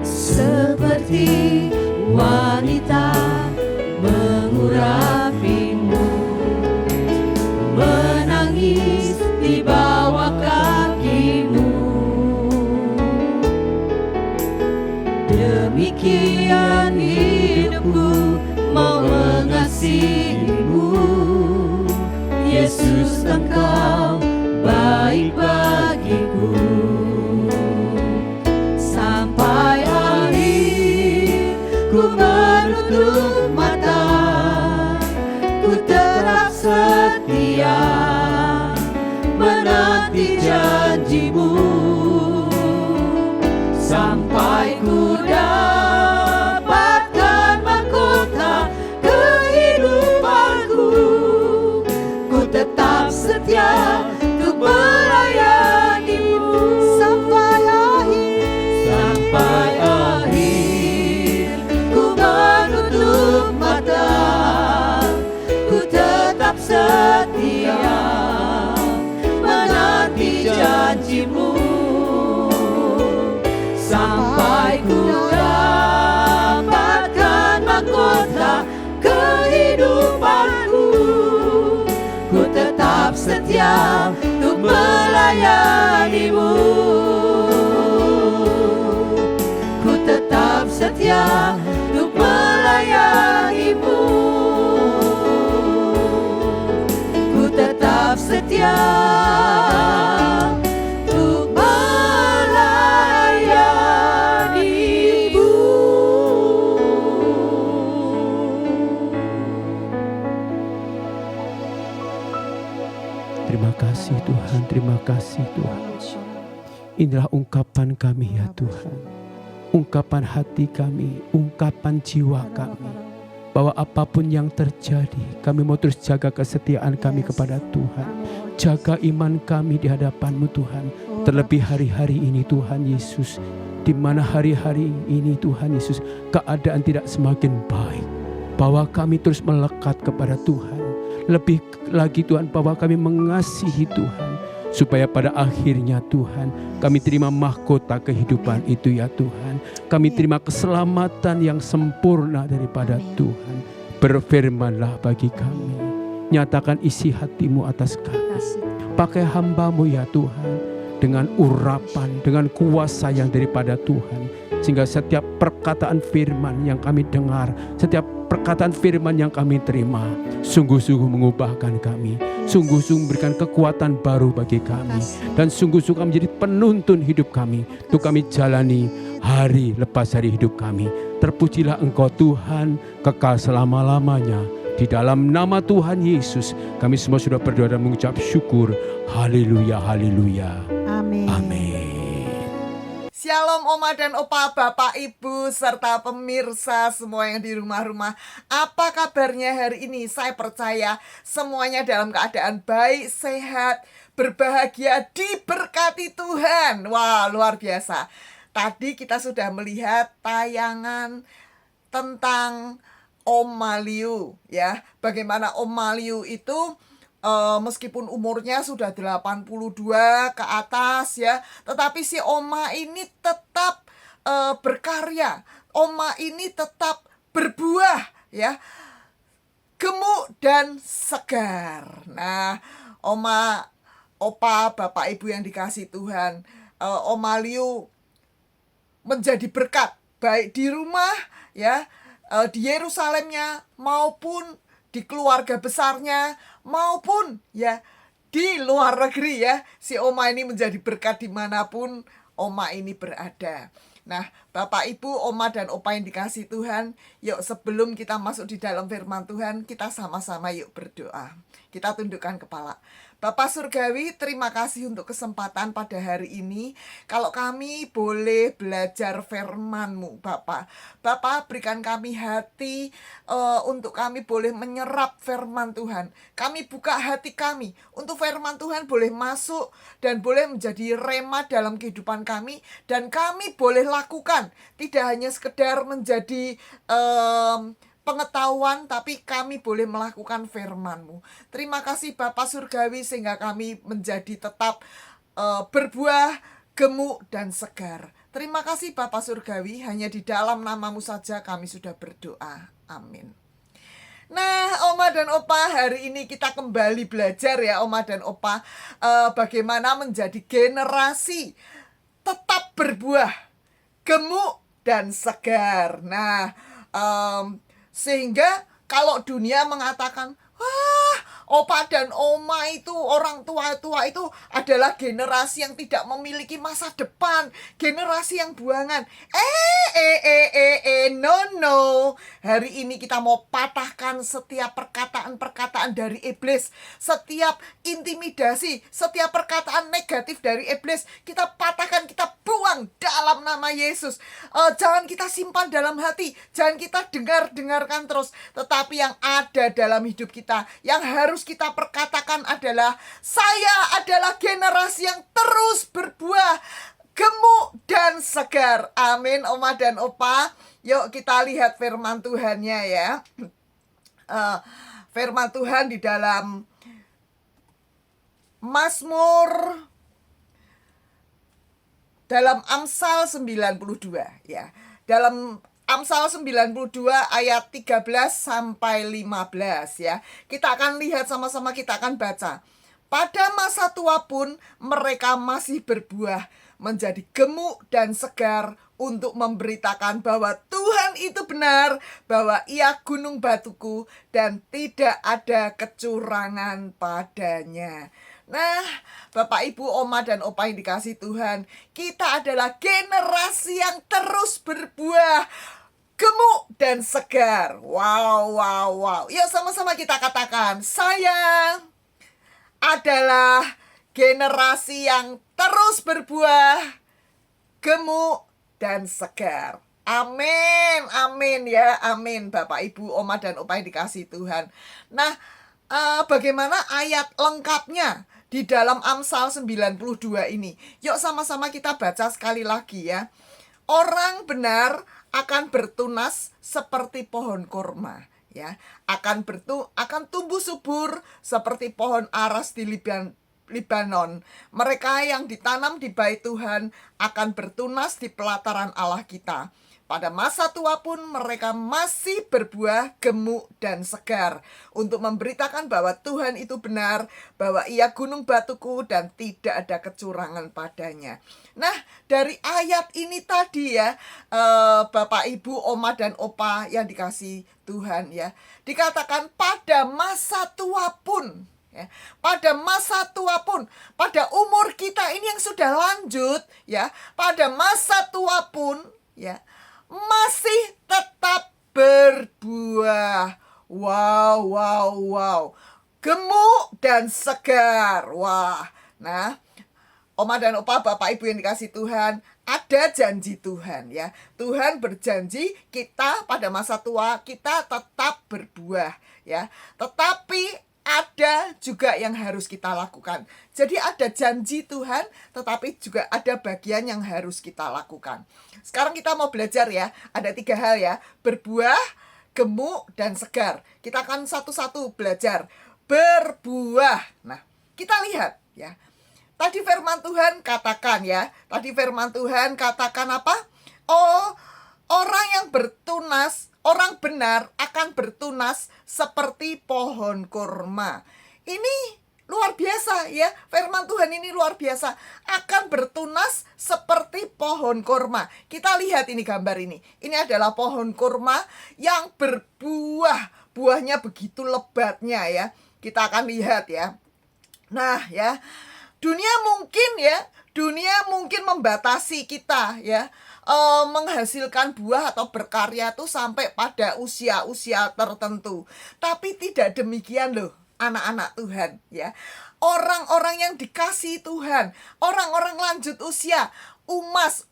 Seperti wanita mengurapimu, menangis di bawah kakimu. Demikian hidupku mau mengasihimu, Yesus Engkau baik bagiku. Sampai akhir ku menutup mata, ku tetap setia menanti janjimu. Sampai ku dapatkan mahkota kehidupanku, ku tetap setia untuk melayanimu. Sampai akhir ku menutup mata, ku tetap setia menanti janjimu. Sampai ku dapatkan mahkota kehidupanku, ku tetap setia untuk melayanimu. Ku tetap setia untuk melayanimu. Ku tetap setia untuk melayanimu. Terima kasih Tuhan, terima kasih Tuhan. Inilah ungkapan kami ya Tuhan. Ungkapan hati kami, ungkapan jiwa kami. Bahwa apapun yang terjadi, kami mau terus jaga kesetiaan kami kepada Tuhan. Jaga iman kami di hadapan-Mu Tuhan. Terlebih hari-hari ini Tuhan Yesus, di mana hari-hari ini Tuhan Yesus keadaan tidak semakin baik. Bahwa kami terus melekat kepada Tuhan. Lebih lagi Tuhan, bahwa kami mengasihi Tuhan. Supaya pada akhirnya Tuhan, kami terima mahkota kehidupan itu ya Tuhan. Kami terima keselamatan yang sempurna daripada Tuhan. Berfirmanlah bagi kami. Nyatakan isi hati-Mu atas kami. Pakai hamba-Mu ya Tuhan. Dengan urapan, dengan kuasa yang daripada Tuhan. Sehingga setiap perkataan firman yang kami dengar, setiap perkataan firman yang kami terima, sungguh-sungguh mengubahkan kami. Sungguh-sungguh memberikan kekuatan baru bagi kami. Dan sungguh-sungguh menjadi penuntun hidup kami. Untuk kami jalani hari lepas hari hidup kami. Terpujilah Engkau Tuhan, kekal selama-lamanya. Di dalam nama Tuhan Yesus, kami semua sudah berdoa dan mengucap syukur. Haleluya, haleluya. Amin. Amin. Shalom Oma dan Opa, Bapak, Ibu, serta pemirsa semua yang di rumah-rumah. Apa kabarnya hari ini? Saya percaya semuanya dalam keadaan baik, sehat, berbahagia, diberkati Tuhan. Wah, luar biasa. Tadi kita sudah melihat tayangan tentang Oma Liu, ya. Bagaimana Oma Liu itu meskipun umurnya sudah 82 ke atas ya, tetapi si Oma ini tetap berkarya. Oma ini tetap berbuah ya, gemuk dan segar. Nah, Oma, Opa, Bapak, Ibu yang dikasih Tuhan, Oma Liu menjadi berkat baik di rumah ya, di Yerusalemnya maupun di keluarga besarnya, maupun ya di luar negeri ya. Si Oma ini menjadi berkat dimanapun Oma ini berada. Nah, Bapak, Ibu, Oma dan Opa yang dikasih Tuhan, yuk sebelum kita masuk di dalam firman Tuhan, kita sama-sama yuk berdoa. Kita tundukkan kepala. Bapak Surgawi, terima kasih untuk kesempatan pada hari ini. Kalau kami boleh belajar firman-Mu, Bapak. Bapak, berikan kami hati untuk kami boleh menyerap firman Tuhan. Kami buka hati kami untuk firman Tuhan boleh masuk dan boleh menjadi rema dalam kehidupan kami. Dan kami boleh lakukan. Tidak hanya sekedar menjadi pengetahuan, tapi kami boleh melakukan firman-Mu. Terima kasih Bapak Surgawi sehingga kami menjadi tetap berbuah, gemuk dan segar. Terima kasih Bapak Surgawi, hanya di dalam nama-Mu saja kami sudah berdoa. Amin. Nah, Oma dan Opa, hari ini kita kembali belajar ya Oma dan Opa, bagaimana menjadi generasi tetap berbuah, gemuk dan segar. Nah, sehingga kalau dunia mengatakan, wah, Opa dan Oma itu, orang tua-tua itu adalah generasi yang tidak memiliki masa depan, generasi yang buangan. No. Hari ini kita mau patahkan setiap perkataan-perkataan dari iblis, setiap intimidasi, setiap perkataan negatif dari iblis. Kita patahkan, kita buang dalam nama Yesus. Jangan kita simpan dalam hati, jangan kita dengarkan terus. Tetapi yang ada dalam hidup kita, yang harus kita perkatakan adalah, saya adalah generasi yang terus berbuah, gemuk dan segar. Amin, Oma dan Opa. Yuk kita lihat firman Tuhannya ya. Firman Tuhan di dalam Mazmur, dalam Amsal 92 ya. Dalam Amsal 92 ayat 13 sampai 15 ya. Kita akan lihat sama-sama, kita akan baca. Pada masa tua pun mereka masih berbuah, menjadi gemuk dan segar untuk memberitakan bahwa Tuhan itu benar, bahwa Ia gunung batuku dan tidak ada kecurangan padanya. Nah, Bapak, Ibu, Oma dan Opa yang dikasih Tuhan, kita adalah generasi yang terus berbuah, gemuk dan segar. Wow. Yuk sama-sama kita katakan, saya adalah generasi yang terus berbuah, gemuk dan segar. Amin ya, amin Bapak, Ibu, Oma dan Opa yang dikasih Tuhan. Nah, bagaimana ayat lengkapnya di dalam Amsal 92 ini? Yuk sama-sama kita baca sekali lagi ya. Orang benar akan bertunas seperti pohon korma ya, akan tumbuh subur seperti pohon aras di Libanon. Mereka yang ditanam di bait Tuhan akan bertunas di pelataran Allah kita. Pada masa tua pun mereka masih berbuah, gemuk dan segar untuk memberitakan bahwa Tuhan itu benar, bahwa Ia gunung batuku dan tidak ada kecurangan padanya. Nah, dari ayat ini tadi ya, Bapak, Ibu, Oma dan Opa yang dikasih Tuhan ya, dikatakan pada masa tua pun ya, pada masa tua pun, pada umur kita ini yang sudah lanjut ya, pada masa tua pun ya, masih tetap berbuah. Wow. Gemuk dan segar. Wah. Nah, Oma dan Opa, Bapak, Ibu yang dikasih Tuhan, ada janji Tuhan ya. Tuhan berjanji kita pada masa tua kita tetap berbuah ya. Tetapi ada juga yang harus kita lakukan. Jadi ada janji Tuhan, tetapi juga ada bagian yang harus kita lakukan. Sekarang kita mau belajar ya. Ada 3 hal ya. Berbuah, gemuk, dan segar. Kita akan satu-satu belajar. Berbuah. Nah, kita lihat ya. Tadi firman Tuhan katakan ya. Tadi firman Tuhan katakan apa? Oh, orang yang bertunas, orang benar akan bertunas seperti pohon kurma. Ini luar biasa ya. Firman Tuhan ini luar biasa. Akan bertunas seperti pohon kurma. Kita lihat ini gambar ini. Ini adalah pohon kurma yang berbuah. Buahnya begitu lebatnya ya. Kita akan lihat ya. Nah ya. Dunia mungkin membatasi kita ya, menghasilkan buah atau berkarya tuh sampai pada usia-usia tertentu. Tapi tidak demikian loh anak-anak Tuhan ya. Orang-orang yang dikasihi Tuhan, orang-orang lanjut usia emas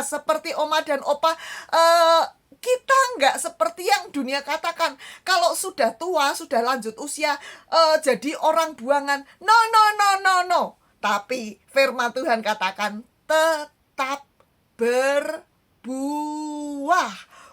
seperti Oma dan Opa, kita nggak seperti yang dunia katakan. Kalau sudah tua, sudah lanjut usia, jadi orang buangan. No. Tapi firman Tuhan katakan tetap berbuah.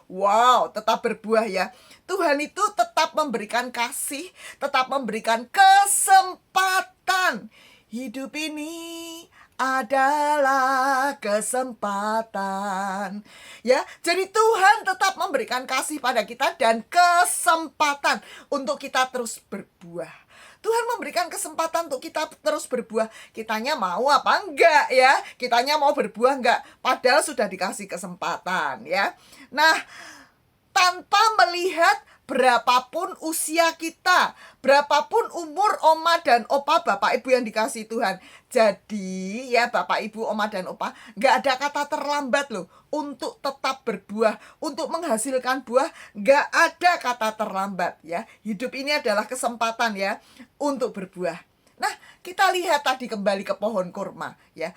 Wow, tetap berbuah ya. Tuhan itu tetap memberikan kasih, tetap memberikan kesempatan. Hidup ini adalah kesempatan. Ya, jadi Tuhan tetap memberikan kasih pada kita dan kesempatan untuk kita terus berbuah. Tuhan memberikan kesempatan untuk kita terus berbuah. Kitanya mau apa enggak ya? Kitanya mau berbuah enggak? Padahal sudah dikasih kesempatan ya. Nah, tanpa melihat berapapun usia kita, berapapun umur Oma dan Opa, Bapak Ibu yang dikasihi Tuhan. Jadi ya Bapak Ibu, Oma dan Opa, gak ada kata terlambat loh untuk tetap berbuah, untuk menghasilkan buah. Gak ada kata terlambat ya. Hidup ini adalah kesempatan ya untuk berbuah. Nah, kita lihat tadi kembali ke pohon kurma ya.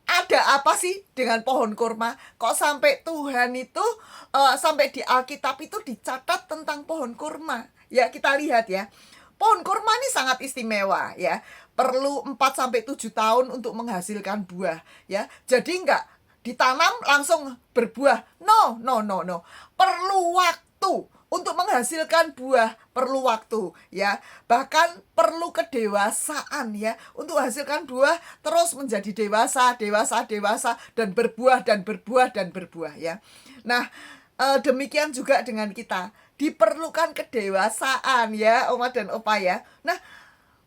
Ada apa sih dengan pohon kurma? Kok sampai Tuhan itu, sampai di Alkitab itu dicatat tentang pohon kurma? Ya, kita lihat ya. Pohon kurma ini sangat istimewa ya. Perlu 4-7 tahun untuk menghasilkan buah ya. Jadi enggak ditanam langsung berbuah. No. Perlu waktu. Untuk menghasilkan buah perlu waktu ya. Bahkan perlu kedewasaan ya. Untuk hasilkan buah terus menjadi dewasa dan berbuah ya. Nah, demikian juga dengan kita. Diperlukan kedewasaan ya, Oma dan Opa ya. Nah,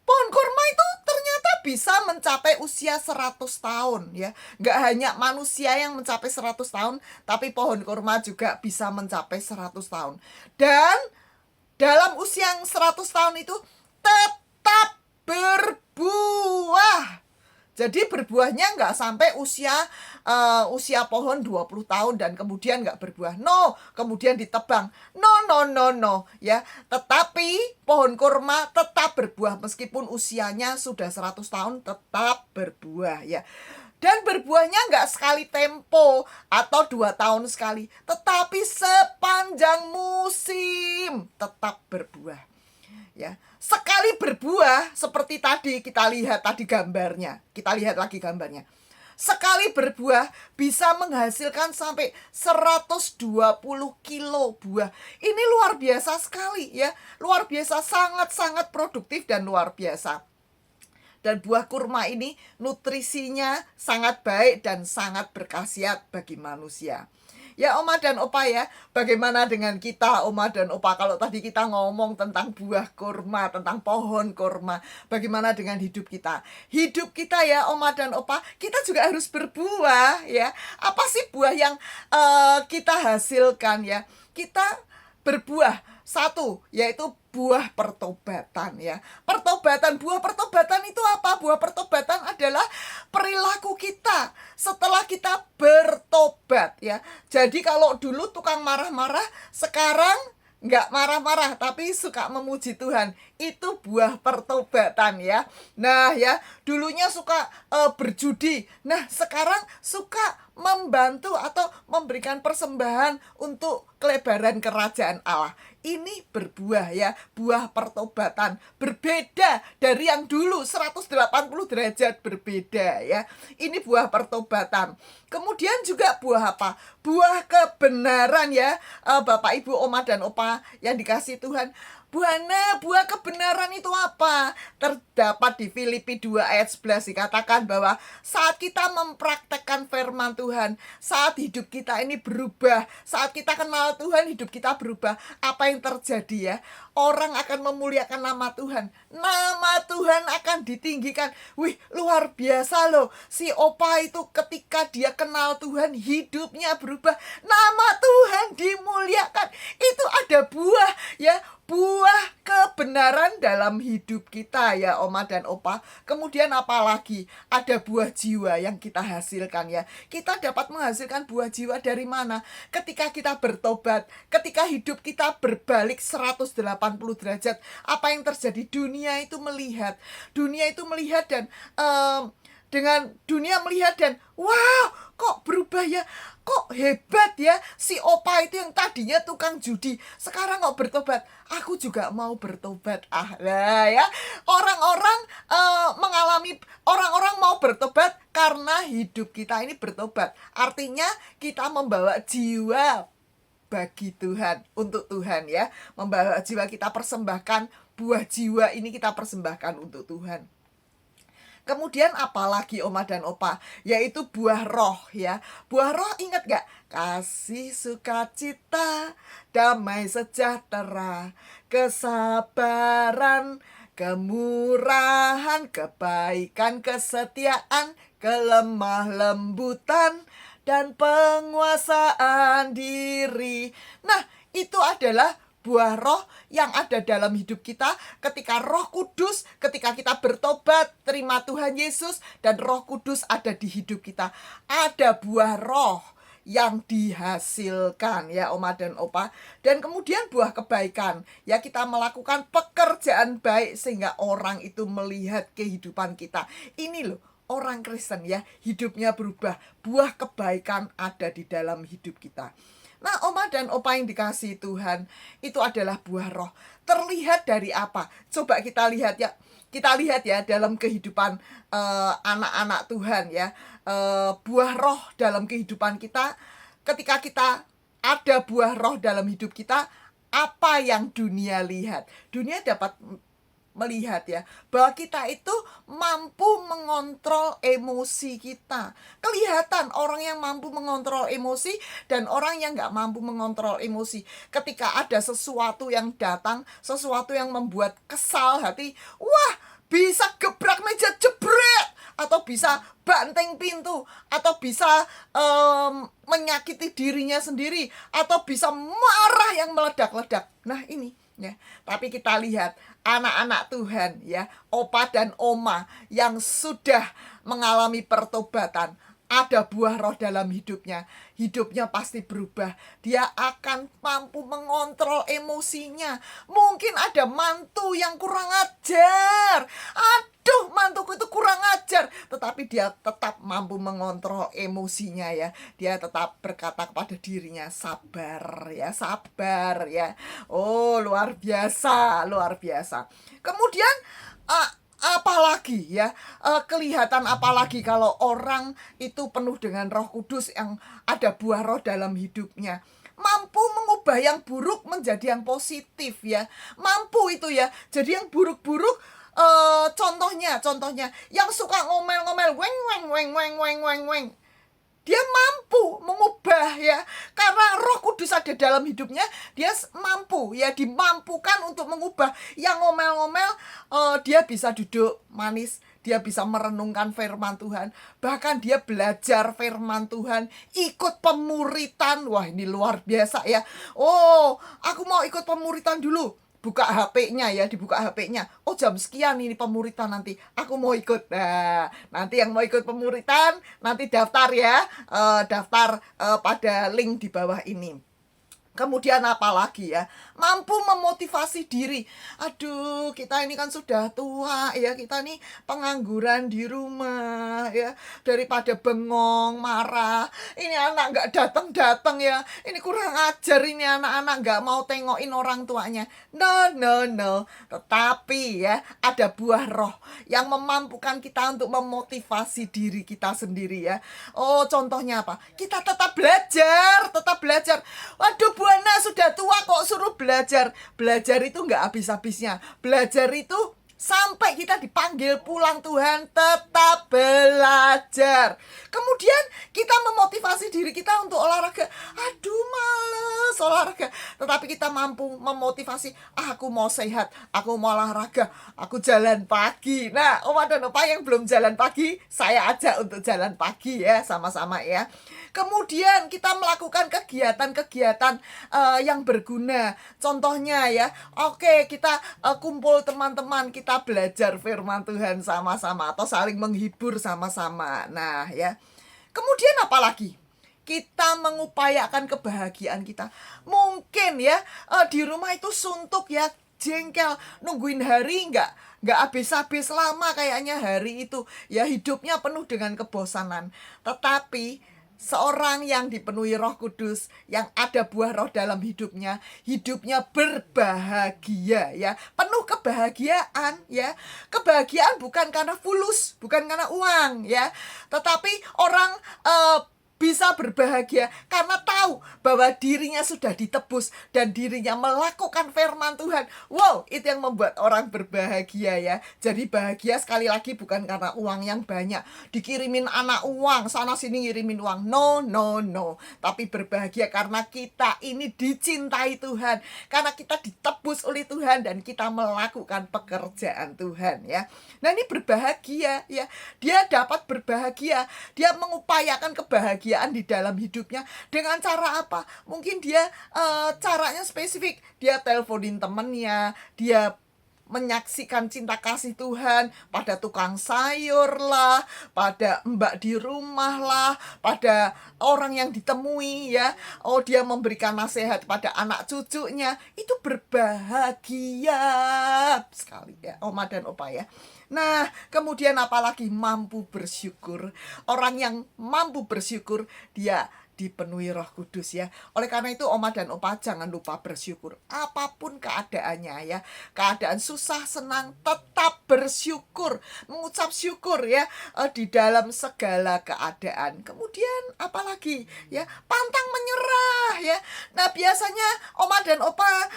pohon kurma itu ternyata bisa mencapai usia 100 tahun ya. Nggak hanya manusia yang mencapai 100 tahun, tapi pohon kurma juga bisa mencapai 100 tahun. Dan dalam usia yang 100 tahun itu tetap berbuah. Jadi berbuahnya nggak sampai usia pohon 20 tahun dan kemudian nggak berbuah. No, kemudian ditebang. No. Ya, tetapi pohon kurma tetap berbuah meskipun usianya sudah 100 tahun tetap berbuah ya. Dan berbuahnya nggak sekali tempo atau 2 tahun sekali, tetapi sepanjang musim tetap berbuah. Ya, sekali berbuah seperti tadi kita lihat tadi gambarnya. Kita lihat lagi gambarnya. Sekali berbuah bisa menghasilkan sampai 120 kilo buah. Ini luar biasa sekali ya. Luar biasa, sangat-sangat produktif dan luar biasa. Dan buah kurma ini nutrisinya sangat baik dan sangat berkhasiat bagi manusia. Ya Oma dan Opa ya, bagaimana dengan kita Oma dan Opa? Kalau tadi kita ngomong tentang buah kurma, tentang pohon kurma, bagaimana dengan hidup kita? Hidup kita ya Oma dan Opa, kita juga harus berbuah ya. Apa sih buah yang kita hasilkan ya? Kita berbuah, satu yaitu buah pertobatan ya. Buah pertobatan itu apa? Buah pertobatan adalah perilaku kita setelah kita bertobat ya. Jadi kalau dulu tukang marah-marah, sekarang nggak marah-marah tapi suka memuji Tuhan, itu buah pertobatan ya. Nah ya, dulunya suka berjudi, nah sekarang suka membantu atau memberikan persembahan untuk kelebaran kerajaan Allah. Ini berbuah ya, buah pertobatan. Berbeda dari yang dulu 180 derajat berbeda ya. Ini buah pertobatan. Kemudian juga buah apa? Buah kebenaran ya. Bapak, Ibu, Oma dan Opa yang dikasih Tuhan. Buah kebenaran itu apa? Terdapat di Filipi 2 ayat 11 dikatakan bahwa saat kita mempraktekkan firman Tuhan, saat hidup kita ini berubah, saat kita kenal Tuhan, hidup kita berubah. Apa yang terjadi ya? Orang akan memuliakan nama Tuhan. Nama Tuhan akan ditinggikan. Wih, luar biasa loh. Si Opa itu ketika dia kenal Tuhan, hidupnya berubah. Nama Tuhan dimuliakan. Itu ada buah ya, buah kebenaran dalam hidup kita ya Oma dan Opa. Kemudian apalagi ada buah jiwa yang kita hasilkan ya. Kita dapat menghasilkan buah jiwa dari mana? Ketika kita bertobat, ketika hidup kita berbalik 180 derajat. Apa yang terjadi? Dunia itu melihat dan dengan dunia melihat dan wow, kok berubah ya, kok hebat ya, si Opa itu yang tadinya tukang judi sekarang kok bertobat, aku juga mau bertobat. Lah ya, orang-orang orang-orang mau bertobat karena hidup kita ini bertobat. Artinya kita membawa jiwa bagi Tuhan, untuk Tuhan ya, membawa jiwa, kita persembahkan buah jiwa ini, kita persembahkan untuk Tuhan. Kemudian apalagi Oma dan Opa? Yaitu buah roh ya. Buah roh ingat gak? Kasih, sukacita, damai sejahtera, kesabaran, kemurahan, kebaikan, kesetiaan, kelemah lembutan, dan penguasaan diri. Nah, itu adalah buah roh yang ada dalam hidup kita ketika Roh Kudus, ketika kita bertobat, terima Tuhan Yesus, dan Roh Kudus ada di hidup kita. Ada buah roh yang dihasilkan ya Oma dan Opa. Dan kemudian buah kebaikan ya, kita melakukan pekerjaan baik sehingga orang itu melihat kehidupan kita. Ini loh orang Kristen ya, hidupnya berubah, buah kebaikan ada di dalam hidup kita. Nah Oma dan Opa yang dikasihi Tuhan, itu adalah buah roh. Terlihat dari apa? Coba kita lihat ya. Kita lihat ya dalam kehidupan anak-anak Tuhan ya. Buah roh dalam kehidupan kita. Ketika kita ada buah roh dalam hidup kita, apa yang dunia lihat? Dunia dapat melihat ya, bahwa kita itu mampu mengontrol emosi kita. Kelihatan orang yang mampu mengontrol emosi dan orang yang gak mampu mengontrol emosi. Ketika ada sesuatu yang datang, sesuatu yang membuat kesal hati, wah bisa gebrak meja jebret, atau bisa banting pintu, atau bisa menyakiti dirinya sendiri, atau bisa marah yang meledak-ledak. Nah ini ya, tapi kita lihat anak-anak Tuhan ya, Opa dan Oma yang sudah mengalami pertobatan, ada buah roh dalam hidupnya. Hidupnya pasti berubah. Dia akan mampu mengontrol emosinya. Mungkin ada mantu yang kurang ajar. Aduh, mantuku itu kurang ajar. Tetapi dia tetap mampu mengontrol emosinya ya. Dia tetap berkata kepada dirinya, sabar ya, sabar ya. Oh, luar biasa, luar biasa. Kemudian apalagi ya, kelihatan apalagi kalau orang itu penuh dengan Roh Kudus yang ada buah roh dalam hidupnya. Mampu mengubah yang buruk menjadi yang positif ya. Mampu itu ya. Jadi yang buruk-buruk, contohnya yang suka ngomel-ngomel, weng weng weng weng weng weng weng, dia mampu mengubah ya, karena Roh Kudus ada dalam hidupnya. Dia mampu ya, dimampukan untuk mengubah. Yang ngomel-ngomel, dia bisa duduk manis, dia bisa merenungkan firman Tuhan, bahkan dia belajar firman Tuhan, ikut pemuritan. Wah ini luar biasa ya. Oh, aku mau ikut pemuritan dulu. Buka HP-nya ya, dibuka HP-nya. Oh jam sekian ini pemuritan nanti, aku mau ikut. Nah, nanti yang mau ikut pemuritan, nanti daftar ya, daftar pada link di bawah ini. Kemudian apa lagi ya? Mampu memotivasi diri. Aduh, kita ini kan sudah tua ya, kita nih pengangguran di rumah ya. Daripada bengong, marah, ini anak nggak datang-datang ya. Ini kurang ajar, ini anak-anak nggak mau tengokin orang tuanya. No, no, no. Tetapi ya, ada buah roh yang memampukan kita untuk memotivasi diri kita sendiri ya. Oh, contohnya apa? Kita tetap belajar, tetap belajar. Waduh, Bu Ana sudah tua kok suruh belajar. Belajar itu nggak habis-habisnya. Belajar itu sampai kita dipanggil pulang Tuhan, tetap belajar. Kemudian kita memotivasi diri kita untuk olahraga. Aduh, males olahraga. Tetapi kita mampu memotivasi, aku mau sehat, aku mau olahraga, aku jalan pagi. Nah, Oma dan Opa yang belum jalan pagi, saya ajak untuk jalan pagi ya, sama-sama ya. Kemudian kita melakukan kegiatan-kegiatan yang berguna. Contohnya ya, oke, kita kumpul teman-teman, kita belajar firman Tuhan sama-sama atau saling menghibur sama-sama. Nah ya, kemudian apa lagi? Kita mengupayakan kebahagiaan kita. Mungkin ya di rumah itu suntuk ya, jengkel, nungguin hari nggak habis-habis lama kayaknya hari itu. Ya hidupnya penuh dengan kebosanan. Tetapi seorang yang dipenuhi Roh Kudus, yang ada buah roh dalam hidupnya, hidupnya berbahagia ya, penuh kebahagiaan ya. Kebahagiaan bukan karena fulus, bukan karena uang ya, tetapi orang bisa berbahagia karena tahu bahwa dirinya sudah ditebus dan dirinya melakukan firman Tuhan. Wow, itu yang membuat orang berbahagia ya. Jadi bahagia sekali lagi bukan karena uang yang banyak, dikirimin anak uang, sana sini ngirimin uang. No, no, no. Tapi berbahagia karena kita ini dicintai Tuhan, karena kita ditebus oleh Tuhan dan kita melakukan pekerjaan Tuhan ya. Nah, ini berbahagia ya. Dia dapat berbahagia, dia mengupayakan kebahagiaan di dalam hidupnya dengan cara apa? Mungkin dia caranya spesifik. Dia teleponin temennya, dia menyaksikan cinta kasih Tuhan pada tukang sayur lah, pada mbak di rumah lah, pada orang yang ditemui ya. Oh, dia memberikan nasihat pada anak cucunya. Itu berbahagia sekali ya, Oma dan Opa ya. Nah, kemudian apalagi mampu bersyukur. Orang yang mampu bersyukur, dia dipenuhi Roh Kudus ya. Oleh karena itu Oma dan Opa jangan lupa bersyukur. Apapun keadaannya ya. Keadaan susah, senang, tetap bersyukur. Mengucap syukur ya di dalam segala keadaan. Kemudian apalagi ya, pantang menyerah ya. Nah, biasanya Oma dan Opa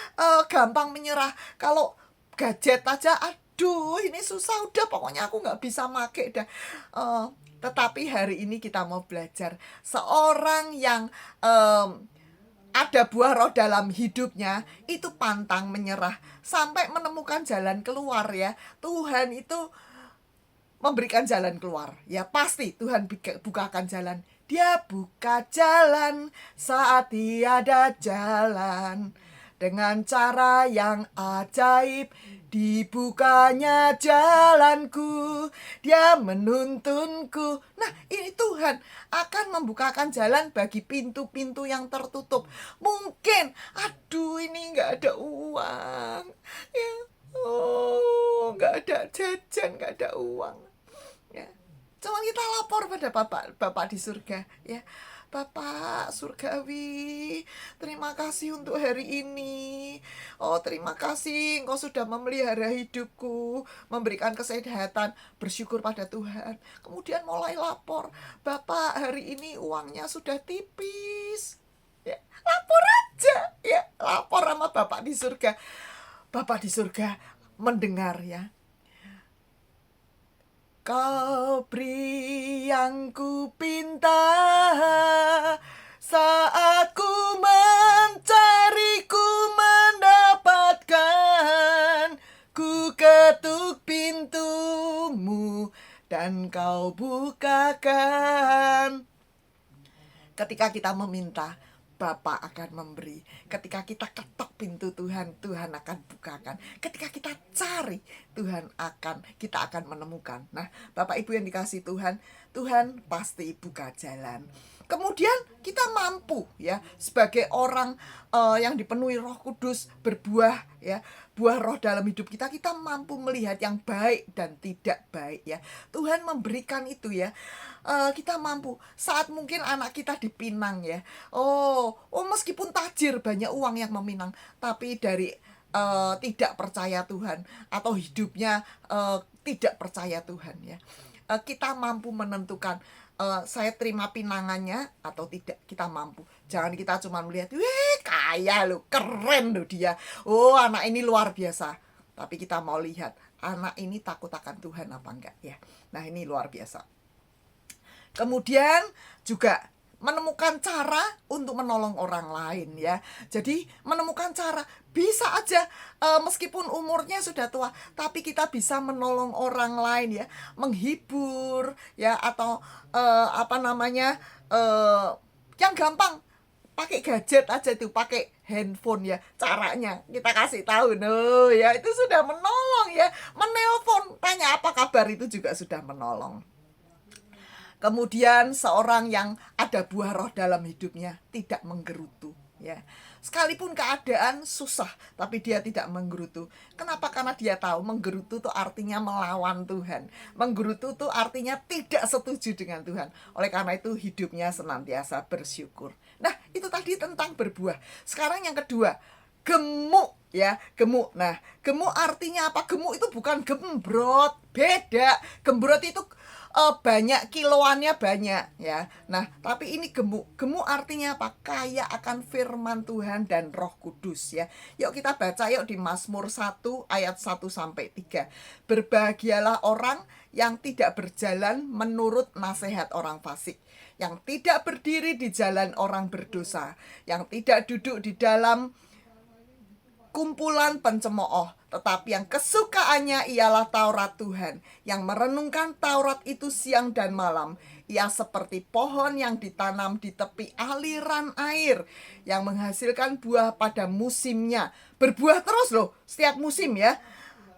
gampang menyerah. Kalau gadget aja, aduh ini susah, udah pokoknya aku nggak bisa make dah. Tetapi hari ini kita mau belajar seorang yang ada buah roh dalam hidupnya itu pantang menyerah sampai menemukan jalan keluar ya. Tuhan itu memberikan jalan keluar ya, pasti Tuhan bukakan jalan. Dia buka jalan saat tiada jalan, dengan cara yang ajaib dibukanya jalanku, dia menuntunku. Nah, ini Tuhan akan membukakan jalan bagi pintu-pintu yang tertutup. Mungkin, aduh ini nggak ada uang ya, oh nggak ada jajan, nggak ada uang ya. Cuma kita lapor pada Bapak di surga ya. Bapak surgawi, terima kasih untuk hari ini. Oh, terima kasih Engkau sudah memelihara hidupku, memberikan kesehatan, bersyukur pada Tuhan. Kemudian mulai lapor, Bapak hari ini uangnya sudah tipis. Ya, lapor aja ya, lapor sama Bapak di surga. Bapak di surga mendengar ya. Kau beri yang ku pinta, saat ku mencari ku mendapatkan. Ku ketuk pintumu dan kau bukakan. Ketika kita meminta, Bapa akan memberi. Ketika kita ketok pintu Tuhan, Tuhan akan bukakan. Ketika kita cari, kita akan menemukan. Nah, Bapak Ibu yang dikasihi Tuhan, Tuhan pasti buka jalan. Kemudian kita mampu ya sebagai orang yang dipenuhi Roh Kudus berbuah ya, buah roh dalam hidup kita, kita mampu melihat yang baik dan tidak baik ya. Tuhan memberikan itu ya. Kita mampu saat mungkin anak kita dipinang ya. Oh meskipun tajir, banyak uang yang meminang, tapi dari tidak percaya Tuhan atau hidupnya tidak percaya Tuhan ya. Kita mampu menentukan saya terima pinangannya atau tidak. Kita mampu. Jangan kita cuma melihat, wih kaya loh, keren loh dia. Oh anak ini luar biasa. Tapi kita mau lihat anak ini takut akan Tuhan apa enggak ya. Nah ini luar biasa. Kemudian juga menemukan cara untuk menolong orang lain ya. Jadi menemukan cara, bisa aja meskipun umurnya sudah tua, tapi kita bisa menolong orang lain ya, menghibur ya, atau yang gampang, pakai gadget aja itu, pakai handphone ya, caranya kita kasih tahu, no ya, itu sudah menolong ya. Menelpon, tanya apa kabar, itu juga sudah menolong. Kemudian seorang yang ada buah roh dalam hidupnya tidak menggerutu ya. Sekalipun keadaan susah, tapi dia tidak menggerutu. Kenapa? Karena dia tahu menggerutu itu artinya melawan Tuhan. Menggerutu itu artinya tidak setuju dengan Tuhan. Oleh karena itu hidupnya senantiasa bersyukur. Nah, itu tadi tentang berbuah. Sekarang yang kedua, gemuk ya, gemuk. Nah, gemuk artinya apa? Gemuk itu bukan gembrot, beda. Gembrot itu banyak, kiloannya banyak ya. Nah, tapi ini gemuk. Gemuk artinya apa? Kaya akan firman Tuhan dan Roh Kudus ya. Yuk kita baca yuk di Mazmur 1 ayat 1-3. Berbahagialah orang yang tidak berjalan menurut nasihat orang fasik, yang tidak berdiri di jalan orang berdosa, yang tidak duduk di dalam kumpulan pencemooh, tetapi yang kesukaannya ialah Taurat Tuhan, yang merenungkan Taurat itu siang dan malam. Ia seperti pohon yang ditanam di tepi aliran air, yang menghasilkan buah pada musimnya. Berbuah terus loh, setiap musim ya.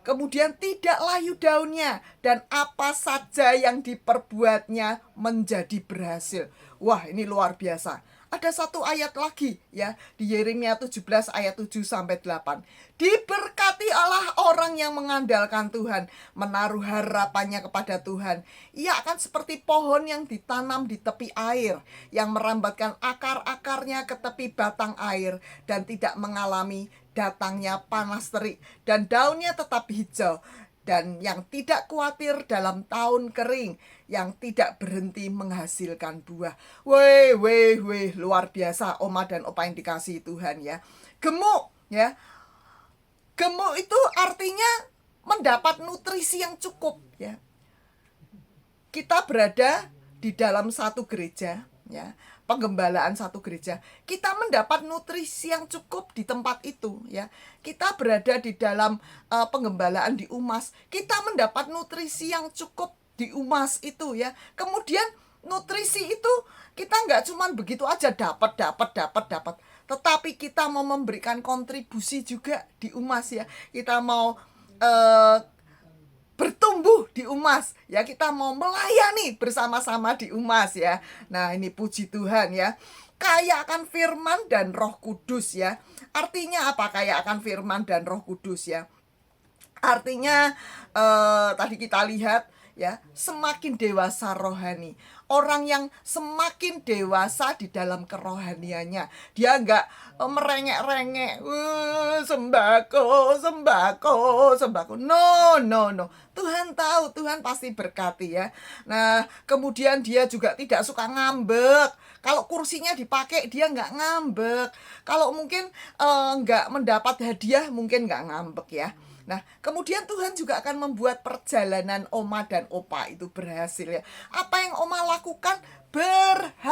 Kemudian tidak layu daunnya, dan apa saja yang diperbuatnya menjadi berhasil. Wah, ini luar biasa. Ada satu ayat lagi ya, di Yeremia 17 ayat 7-8. Diberkati Allah orang yang mengandalkan Tuhan, menaruh harapannya kepada Tuhan. Ia akan seperti pohon yang ditanam di tepi air, yang merambatkan akar-akarnya ke tepi batang air, dan tidak mengalami datangnya panas terik, dan daunnya tetap hijau, dan yang tidak khawatir dalam tahun kering, yang tidak berhenti menghasilkan buah. Weh, luar biasa oma dan opa yang dikasihi Tuhan ya. Gemuk ya. Gemuk itu artinya mendapat nutrisi yang cukup ya. Kita berada di dalam satu gereja ya, penggembalaan satu gereja, kita mendapat nutrisi yang cukup di tempat itu ya. Kita berada di dalam penggembalaan di UMAS, kita mendapat nutrisi yang cukup di UMAS itu ya. Kemudian nutrisi itu kita nggak cuma begitu aja dapat, tetapi kita mau memberikan kontribusi juga di UMAS ya. Kita mau bertumbuh di UMAS ya, kita mau melayani bersama-sama di UMAS ya. Nah, ini puji Tuhan ya. Kaya akan firman dan Roh Kudus ya. Artinya apa kaya akan firman dan Roh Kudus ya? Artinya tadi kita lihat ya, semakin dewasa rohani. Orang yang semakin dewasa di dalam kerohaniannya, dia enggak merengek-rengek, sembako. No. Tuhan tahu, Tuhan pasti berkati ya. Nah, kemudian dia juga tidak suka ngambek. Kalau kursinya dipakai, dia enggak ngambek. Kalau mungkin enggak mendapat hadiah, mungkin enggak ngambek ya. Nah, kemudian Tuhan juga akan membuat perjalanan oma dan opa itu berhasil ya. Apa yang oma lakukan berhasil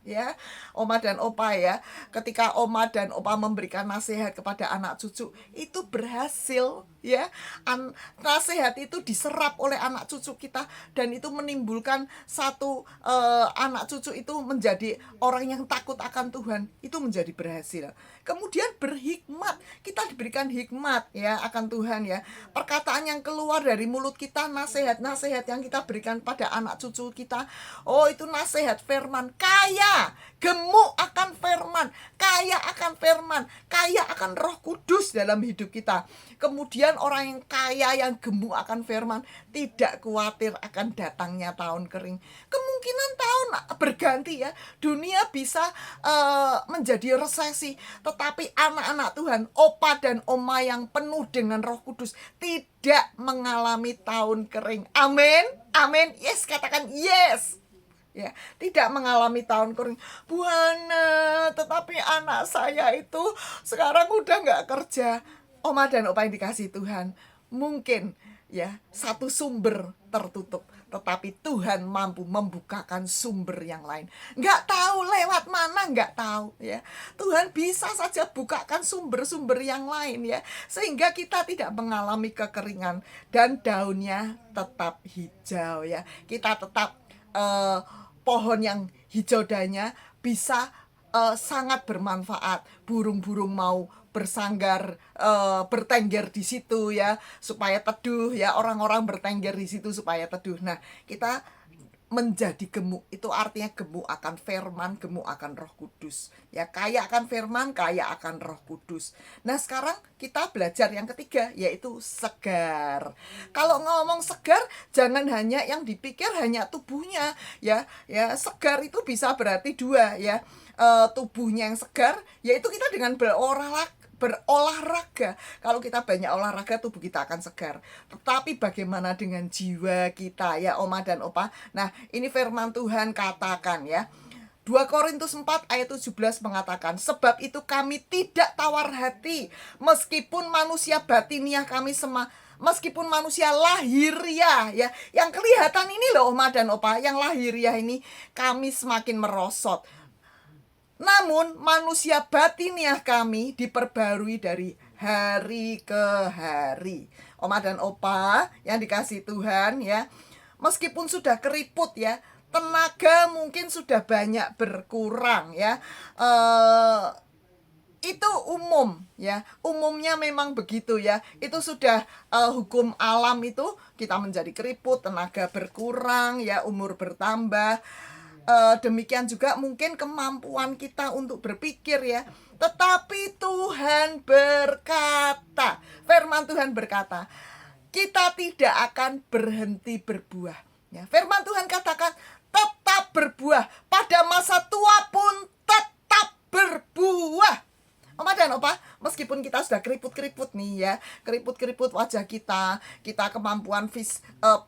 ya, oma dan opa ya. Ketika oma dan opa memberikan nasihat kepada anak cucu, itu berhasil ya. Nasihat itu diserap oleh anak cucu kita, dan itu menimbulkan satu anak cucu itu menjadi orang yang takut akan Tuhan. Itu menjadi berhasil. Kemudian berhikmat, kita diberikan hikmat ya akan Tuhan ya. Perkataan yang keluar dari mulut kita, nasihat-nasihat yang kita berikan pada anak cucu kita, oh itu nasihat firman, kaya, gemuk akan firman, kaya akan firman, kaya akan Roh Kudus dalam hidup kita. Kemudian orang yang kaya, yang gemuk akan firman, tidak khawatir akan datangnya tahun kering. Kemungkinan tahun berganti ya, dunia bisa menjadi resesi, tetapi anak-anak Tuhan, opa dan oma yang penuh dengan Roh Kudus tidak mengalami tahun kering. Amin, amin, yes, katakan yes. Ya, tidak mengalami tahun kering. Buana, tetapi anak saya itu sekarang udah nggak kerja. Oma dan opa yang dikasih Tuhan, mungkin ya satu sumber tertutup, tetapi Tuhan mampu membukakan sumber yang lain. Nggak tahu lewat mana, nggak tahu ya. Tuhan bisa saja bukakan sumber-sumber yang lain ya, sehingga kita tidak mengalami kekeringan dan daunnya tetap hijau ya. Kita tetap pohon yang hijau daunnya bisa sangat bermanfaat. Burung-burung mau bersanggar, bertengger di situ ya, supaya teduh ya. Orang-orang bertengger di situ supaya teduh. Nah, kita menjadi gemuk, itu artinya gemuk akan firman, gemuk akan Roh Kudus ya, kaya akan firman, kaya akan Roh Kudus. Nah, sekarang kita belajar yang ketiga, yaitu segar. Kalau ngomong segar, jangan hanya yang dipikir hanya tubuhnya ya. Ya, segar itu bisa berarti dua ya. Tubuhnya yang segar, yaitu kita dengan berolahraga. Kalau kita banyak olahraga, tubuh kita akan segar. Tetapi bagaimana dengan jiwa kita ya, oma dan opa? Nah, ini firman Tuhan katakan ya, 2 Korintus 4 ayat 17 mengatakan, sebab itu kami tidak tawar hati, meskipun manusia batiniah kami meskipun manusia lahiriah ya, yang kelihatan ini loh oma dan opa, yang lahiriah ini kami semakin merosot. Namun manusia batiniah kami diperbarui dari hari ke hari. Oma dan opa yang dikasih Tuhan ya, meskipun sudah keriput ya, tenaga mungkin sudah banyak berkurang ya, itu umum ya, umumnya memang begitu ya. Itu sudah hukum alam, itu kita menjadi keriput, tenaga berkurang ya, umur bertambah. Demikian juga mungkin kemampuan kita untuk berpikir ya. Tetapi Tuhan berkata, firman Tuhan berkata, kita tidak akan berhenti berbuah ya. Firman Tuhan katakan tetap berbuah, pada masa tua pun tetap berbuah. Oma dan opa, meskipun kita sudah keriput-keriput nih ya, keriput-keriput wajah kita kemampuan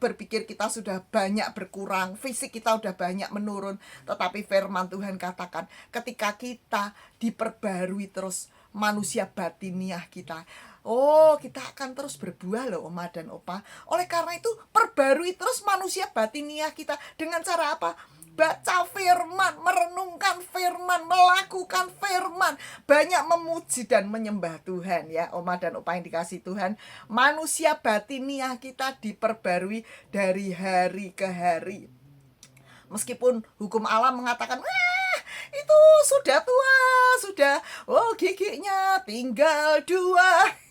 berpikir kita sudah banyak berkurang, fisik kita sudah banyak menurun, tetapi firman Tuhan katakan, ketika kita diperbarui terus manusia batiniah kita, oh kita akan terus berbuah loh oma dan opa. Oleh karena itu, perbarui terus manusia batiniah kita dengan cara apa? Baca firman, merenungkan firman, melakukan firman, banyak memuji dan menyembah Tuhan ya, oma dan opa yang dikasih Tuhan. Manusia batiniah kita diperbarui dari hari ke hari. Meskipun hukum alam mengatakan, itu sudah tua, giginya tinggal 2.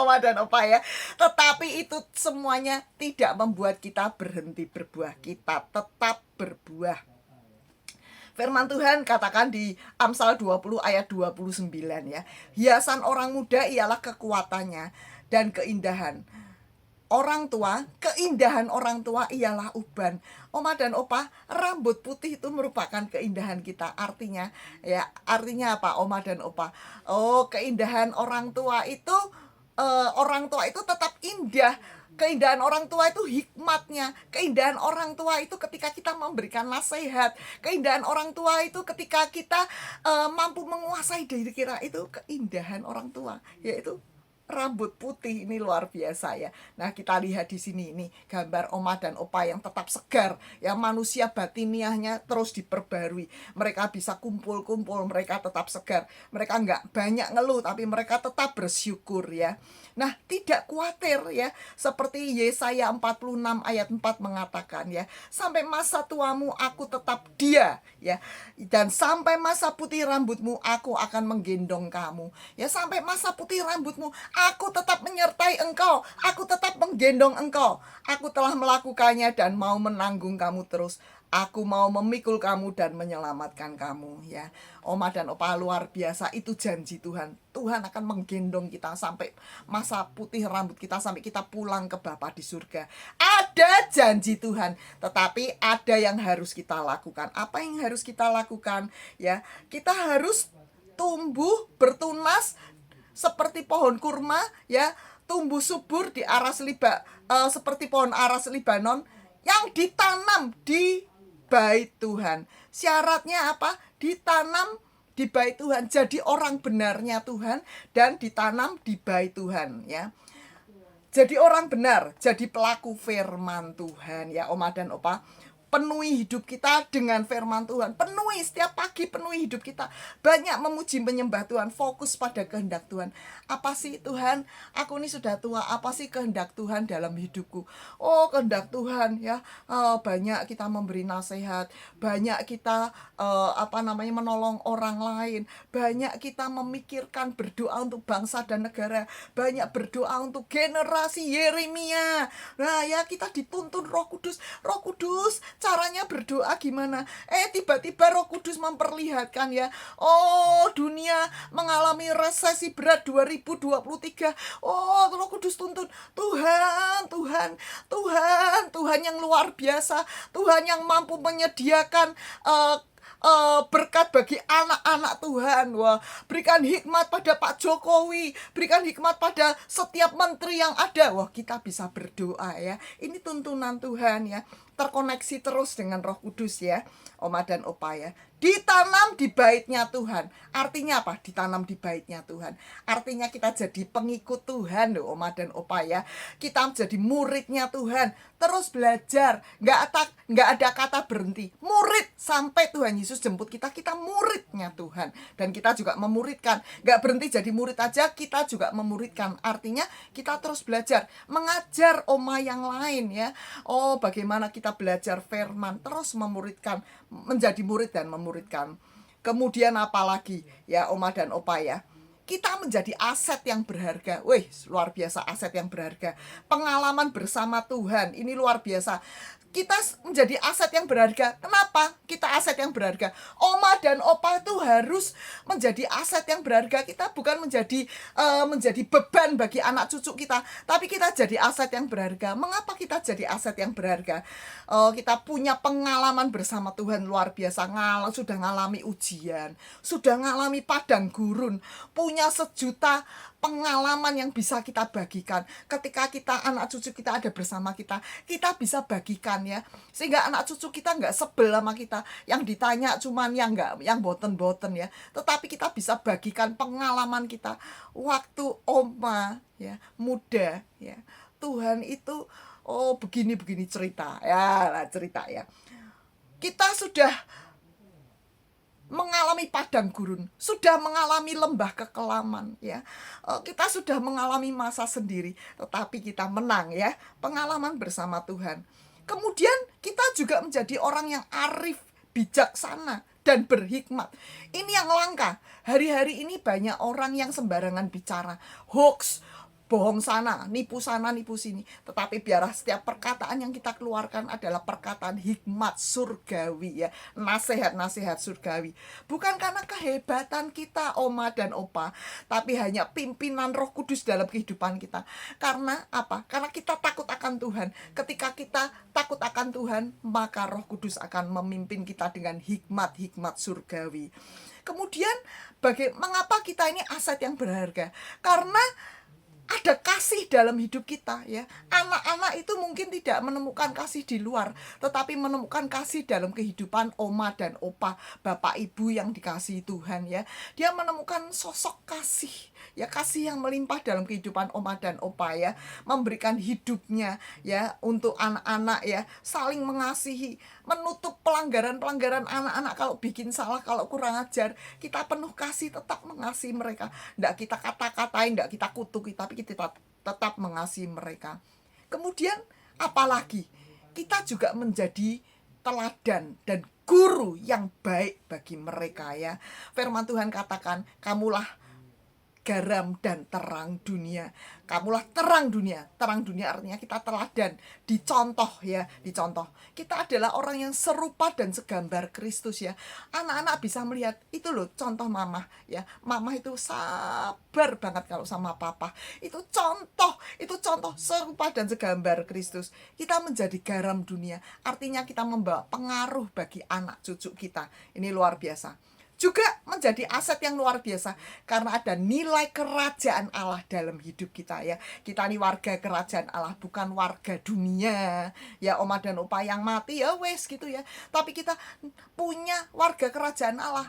Oma dan opa ya. Tetapi itu semuanya tidak membuat kita berhenti berbuah. Kita tetap berbuah. Firman Tuhan katakan di Amsal 20 ayat 29 ya. Hiasan orang muda ialah kekuatannya dan keindahan orang tua, keindahan orang tua ialah uban. Oma dan opa, rambut putih itu merupakan keindahan kita. Artinya apa oma dan opa? Oh, keindahan orang tua itu tetap indah. Keindahan orang tua itu hikmatnya. Keindahan orang tua itu ketika kita memberikan nasihat. Keindahan orang tua itu ketika kita mampu menguasai diri kita. Itu keindahan orang tua, yaitu rambut putih ini luar biasa ya. Nah, kita lihat di sini ini gambar oma dan opa yang tetap segar, yang manusia batiniahnya terus diperbarui. Mereka bisa kumpul-kumpul, mereka tetap segar. Mereka nggak banyak ngeluh, tapi mereka tetap bersyukur ya. Nah, tidak khawatir ya, seperti Yesaya 46 ayat 4 mengatakan ya, sampai masa tuamu aku tetap dia ya, dan sampai masa putih rambutmu aku akan menggendong kamu ya, sampai masa putih rambutmu aku tetap menyertai engkau, aku tetap menggendong engkau, aku telah melakukannya dan mau menanggung kamu terus. Aku mau memikul kamu dan menyelamatkan kamu ya. Oma dan opa, luar biasa, itu janji Tuhan. Tuhan akan menggendong kita sampai masa putih rambut kita, sampai kita pulang ke Bapa di surga. Ada janji Tuhan, tetapi ada yang harus kita lakukan. Apa yang harus kita lakukan ya? Kita harus tumbuh bertunas seperti pohon kurma ya, tumbuh subur di aras seperti pohon aras Libanon yang ditanam di bait Tuhan. Syaratnya apa? Ditanam di bait Tuhan, jadi orang benarnya Tuhan dan ditanam di bait Tuhan ya. Jadi orang benar, jadi pelaku firman Tuhan ya, Oma dan Opa. Penuhi hidup kita dengan firman Tuhan. Penuhi, setiap pagi penuhi hidup kita. Banyak memuji menyembah Tuhan. Fokus pada kehendak Tuhan. Apa sih Tuhan? Aku ini sudah tua. Apa sih kehendak Tuhan dalam hidupku? Oh, kehendak Tuhan ya. Banyak kita memberi nasihat. Banyak kita menolong orang lain. Banyak kita memikirkan berdoa untuk bangsa dan negara. Banyak berdoa untuk generasi Yeremia. Nah ya, kita dituntun Roh Kudus. Roh Kudus, caranya berdoa gimana? Tiba-tiba Roh Kudus memperlihatkan ya, oh dunia mengalami resesi berat 2023. Oh, Roh Kudus tuntun, Tuhan yang luar biasa, Tuhan yang mampu menyediakan berkat bagi anak-anak Tuhan. Wah, berikan hikmat pada Pak Jokowi, berikan hikmat pada setiap menteri yang ada. Wah, kita bisa berdoa ya. Ini tuntunan Tuhan ya. Terkoneksi terus dengan Roh Kudus ya, Oma dan Opa ya. Ditanam di baitnya Tuhan. Artinya apa? Ditanam di baitnya Tuhan. Artinya kita jadi pengikut Tuhan loh, Oma dan Opa ya. Kita menjadi muridnya Tuhan. Terus belajar. Nggak ada kata berhenti. Murid sampai Tuhan Yesus jemput kita. Kita muridnya Tuhan. Dan kita juga memuridkan. Nggak berhenti jadi murid aja, kita juga memuridkan. Artinya kita terus belajar. Mengajar Oma yang lain ya. Oh, bagaimana kita belajar firman. Terus memuridkan. Menjadi murid dan memuridkan. Kemudian apa lagi ya Oma dan Opa ya? Kita menjadi aset yang berharga. Wih, luar biasa, aset yang berharga. Pengalaman bersama Tuhan, ini luar biasa. Kita menjadi aset yang berharga. Kenapa kita aset yang berharga? Oma dan Opa itu harus menjadi aset yang berharga. Kita bukan menjadi beban bagi anak cucu kita, tapi kita jadi aset yang berharga. Mengapa kita jadi aset yang berharga? Kita punya pengalaman bersama Tuhan luar biasa. Sudah ngalami ujian, sudah ngalami padang gurun, punya sejuta pengalaman yang bisa kita bagikan. Ketika anak cucu kita ada bersama kita bisa bagikan ya, sehingga anak cucu kita nggak sebel sama kita, yang ditanya cuman yang boten-boten ya, tetapi kita bisa bagikan pengalaman kita waktu Oma ya muda ya. Tuhan itu begini cerita ya. Kita sudah mengalami padang gurun, sudah mengalami lembah kekelaman ya. Kita sudah mengalami masa sendiri, tetapi kita menang ya. Pengalaman bersama Tuhan. Kemudian kita juga menjadi orang yang arif, bijaksana dan berhikmat. Ini yang langka. Hari-hari ini banyak orang yang sembarangan bicara, hoax, bohong sana, nipu sini. Tetapi biarlah setiap perkataan yang kita keluarkan adalah perkataan hikmat surgawi ya, nasihat-nasihat surgawi. Bukan karena kehebatan kita Oma dan Opa, tapi hanya pimpinan Roh Kudus dalam kehidupan kita. Karena apa? Karena kita takut akan Tuhan. Ketika kita takut akan Tuhan, maka Roh Kudus akan memimpin kita dengan hikmat-hikmat surgawi. Kemudian mengapa kita ini aset yang berharga? Karena ada kasih dalam hidup kita ya. Anak-anak itu mungkin tidak menemukan kasih di luar, tetapi menemukan kasih dalam kehidupan Oma dan Opa, Bapak Ibu yang dikasihi Tuhan ya. Dia menemukan sosok kasih, ya kasih yang melimpah dalam kehidupan oma dan opa ya, memberikan hidupnya ya untuk anak-anak ya, saling mengasihi, menutup pelanggaran-pelanggaran anak-anak. Kalau bikin salah, kalau kurang ajar, kita penuh kasih, tetap mengasihi mereka. Nggak kita kata-katain, nggak kita kutuki, tapi kita tetap mengasihi mereka. Kemudian apalagi kita juga menjadi teladan dan guru yang baik bagi mereka ya. Firman Tuhan katakan, kamulah garam dan terang dunia. Kamulah terang dunia. Terang dunia artinya kita teladan, dicontoh ya, dicontoh. Kita adalah orang yang serupa dan segambar Kristus ya. Anak-anak bisa melihat, itu loh contoh mama ya. Mama itu sabar banget kalau sama papa. Itu contoh serupa dan segambar Kristus. Kita menjadi garam dunia. Artinya kita membawa pengaruh bagi anak cucu kita. Ini luar biasa. Juga menjadi aset yang luar biasa karena ada nilai kerajaan Allah dalam hidup kita ya. Kita ini warga kerajaan Allah, bukan warga dunia ya, oma dan opa yang mati ya wes gitu ya. Tapi kita punya warga kerajaan Allah.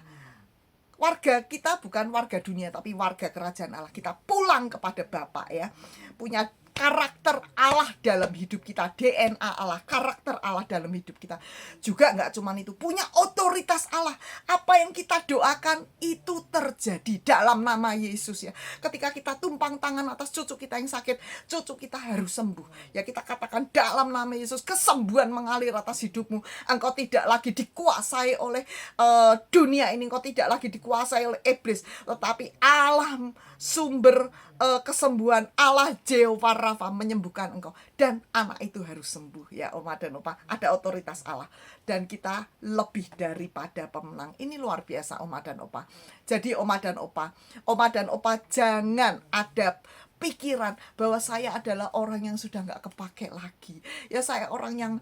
Warga kita bukan warga dunia, tapi warga kerajaan Allah. Kita pulang kepada Bapa ya, punya karakter Allah dalam hidup kita, DNA Allah, karakter Allah dalam hidup kita. Juga nggak cuma itu, punya otoritas Allah. Apa yang kita doakan itu terjadi dalam nama Yesus ya. Ketika kita tumpang tangan atas cucu kita yang sakit, cucu kita harus sembuh. Ya kita katakan dalam nama Yesus, kesembuhan mengalir atas hidupmu. Engkau tidak lagi dikuasai oleh dunia ini, engkau tidak lagi dikuasai oleh iblis, tetapi Allah sumber kesembuhan, Allah Jehovah Rafa menyembuhkan engkau, dan anak itu harus sembuh ya oma dan opa. Ada otoritas Allah dan kita lebih daripada pemenang. Ini luar biasa oma dan opa. Jadi oma dan opa jangan ada pikiran bahwa saya adalah orang yang sudah nggak kepake lagi ya, saya orang yang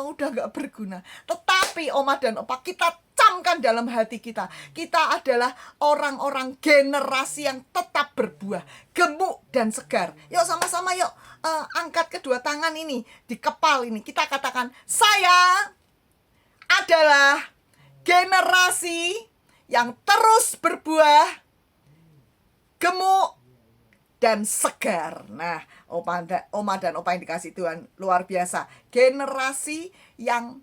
udah nggak berguna. Tetapi oma dan opa, kita camkan dalam hati kita, kita adalah orang-orang generasi yang tetap berbuah, gemuk dan segar. Yuk sama-sama yuk angkat kedua tangan ini di kepal ini, kita katakan, saya adalah generasi yang terus berbuah, gemuk dan segar. Nah, oma dan opa yang dikasih Tuhan, luar biasa. Generasi yang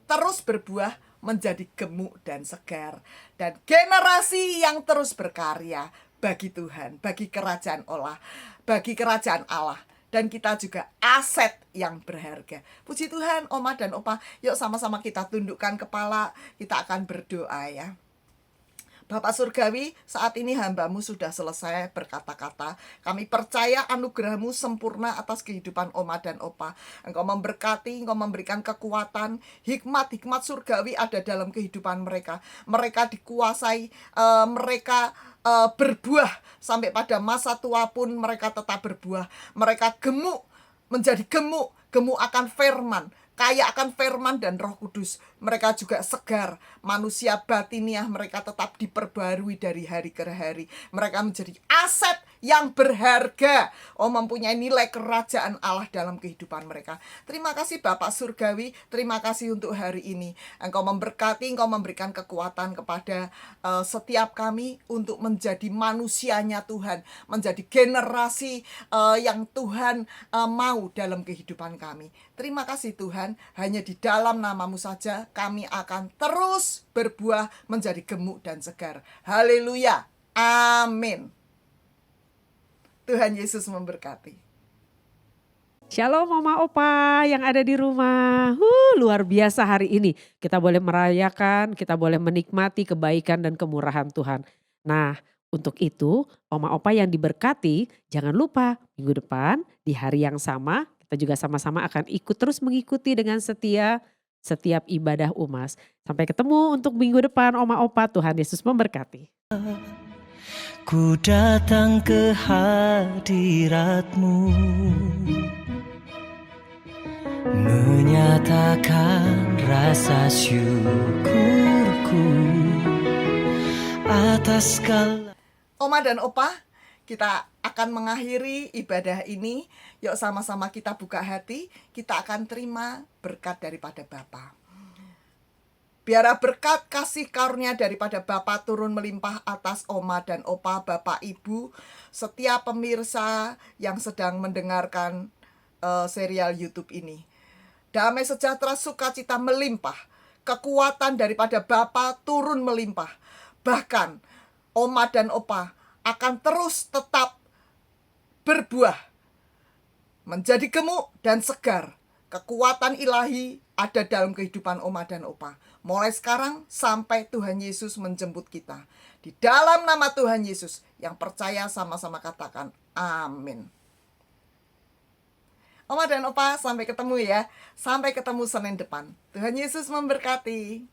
terus berbuah menjadi gemuk dan segar. Dan generasi yang terus berkarya bagi Tuhan, bagi kerajaan Allah, bagi kerajaan Allah. Dan kita juga aset yang berharga. Puji Tuhan, oma dan opa. Yuk sama-sama kita tundukkan kepala, kita akan berdoa ya. Bapak Surgawi, saat ini hamba-Mu sudah selesai berkata-kata. Kami percaya anugerah-Mu sempurna atas kehidupan oma dan opa. Engkau memberkati, Engkau memberikan kekuatan, hikmat surgawi ada dalam kehidupan mereka. Mereka dikuasai, mereka berbuah sampai pada masa tua pun mereka tetap berbuah. Mereka gemuk, menjadi gemuk akan firman, kaya akan firman dan Roh Kudus. Mereka juga segar, manusia batiniah mereka tetap diperbarui dari hari ke hari. Mereka menjadi aset yang berharga, mempunyai nilai kerajaan Allah dalam kehidupan mereka. Terima kasih Bapak Surgawi, terima kasih untuk hari ini. Engkau memberkati, Engkau memberikan kekuatan kepada setiap kami untuk menjadi manusianya Tuhan, menjadi generasi yang Tuhan mau dalam kehidupan kami. Terima kasih Tuhan, hanya di dalam nama-Mu saja kami akan terus berbuah menjadi gemuk dan segar. Haleluya, amin. Tuhan Yesus memberkati. Shalom Mama Opa yang ada di rumah. Luar biasa hari ini. Kita boleh merayakan, kita boleh menikmati kebaikan dan kemurahan Tuhan. Nah, untuk itu Mama Opa yang diberkati, jangan lupa minggu depan di hari yang sama kita juga sama-sama akan ikut terus mengikuti dengan setia setiap ibadah UMAS. Sampai ketemu untuk minggu depan Oma Opa. Tuhan Yesus memberkati. Ku datang ke hadirat-Mu, menyatakan rasa syukurku atas segala. Oma dan Opa, kita akan mengakhiri ibadah ini. Yuk sama-sama kita buka hati, kita akan terima berkat daripada Bapa. Biarlah berkat kasih karunia daripada Bapa turun melimpah atas Oma dan Opa, Bapak Ibu, setiap pemirsa yang sedang mendengarkan serial YouTube ini. Damai sejahtera sukacita melimpah, kekuatan daripada Bapa turun melimpah. Bahkan Oma dan Opa akan terus tetap berbuah, menjadi gemuk dan segar. Kekuatan ilahi ada dalam kehidupan Oma dan Opa. Mulai sekarang sampai Tuhan Yesus menjemput kita. Di dalam nama Tuhan Yesus, yang percaya sama-sama katakan amin. Oma dan Opa, sampai ketemu ya. Sampai ketemu Senin depan. Tuhan Yesus memberkati.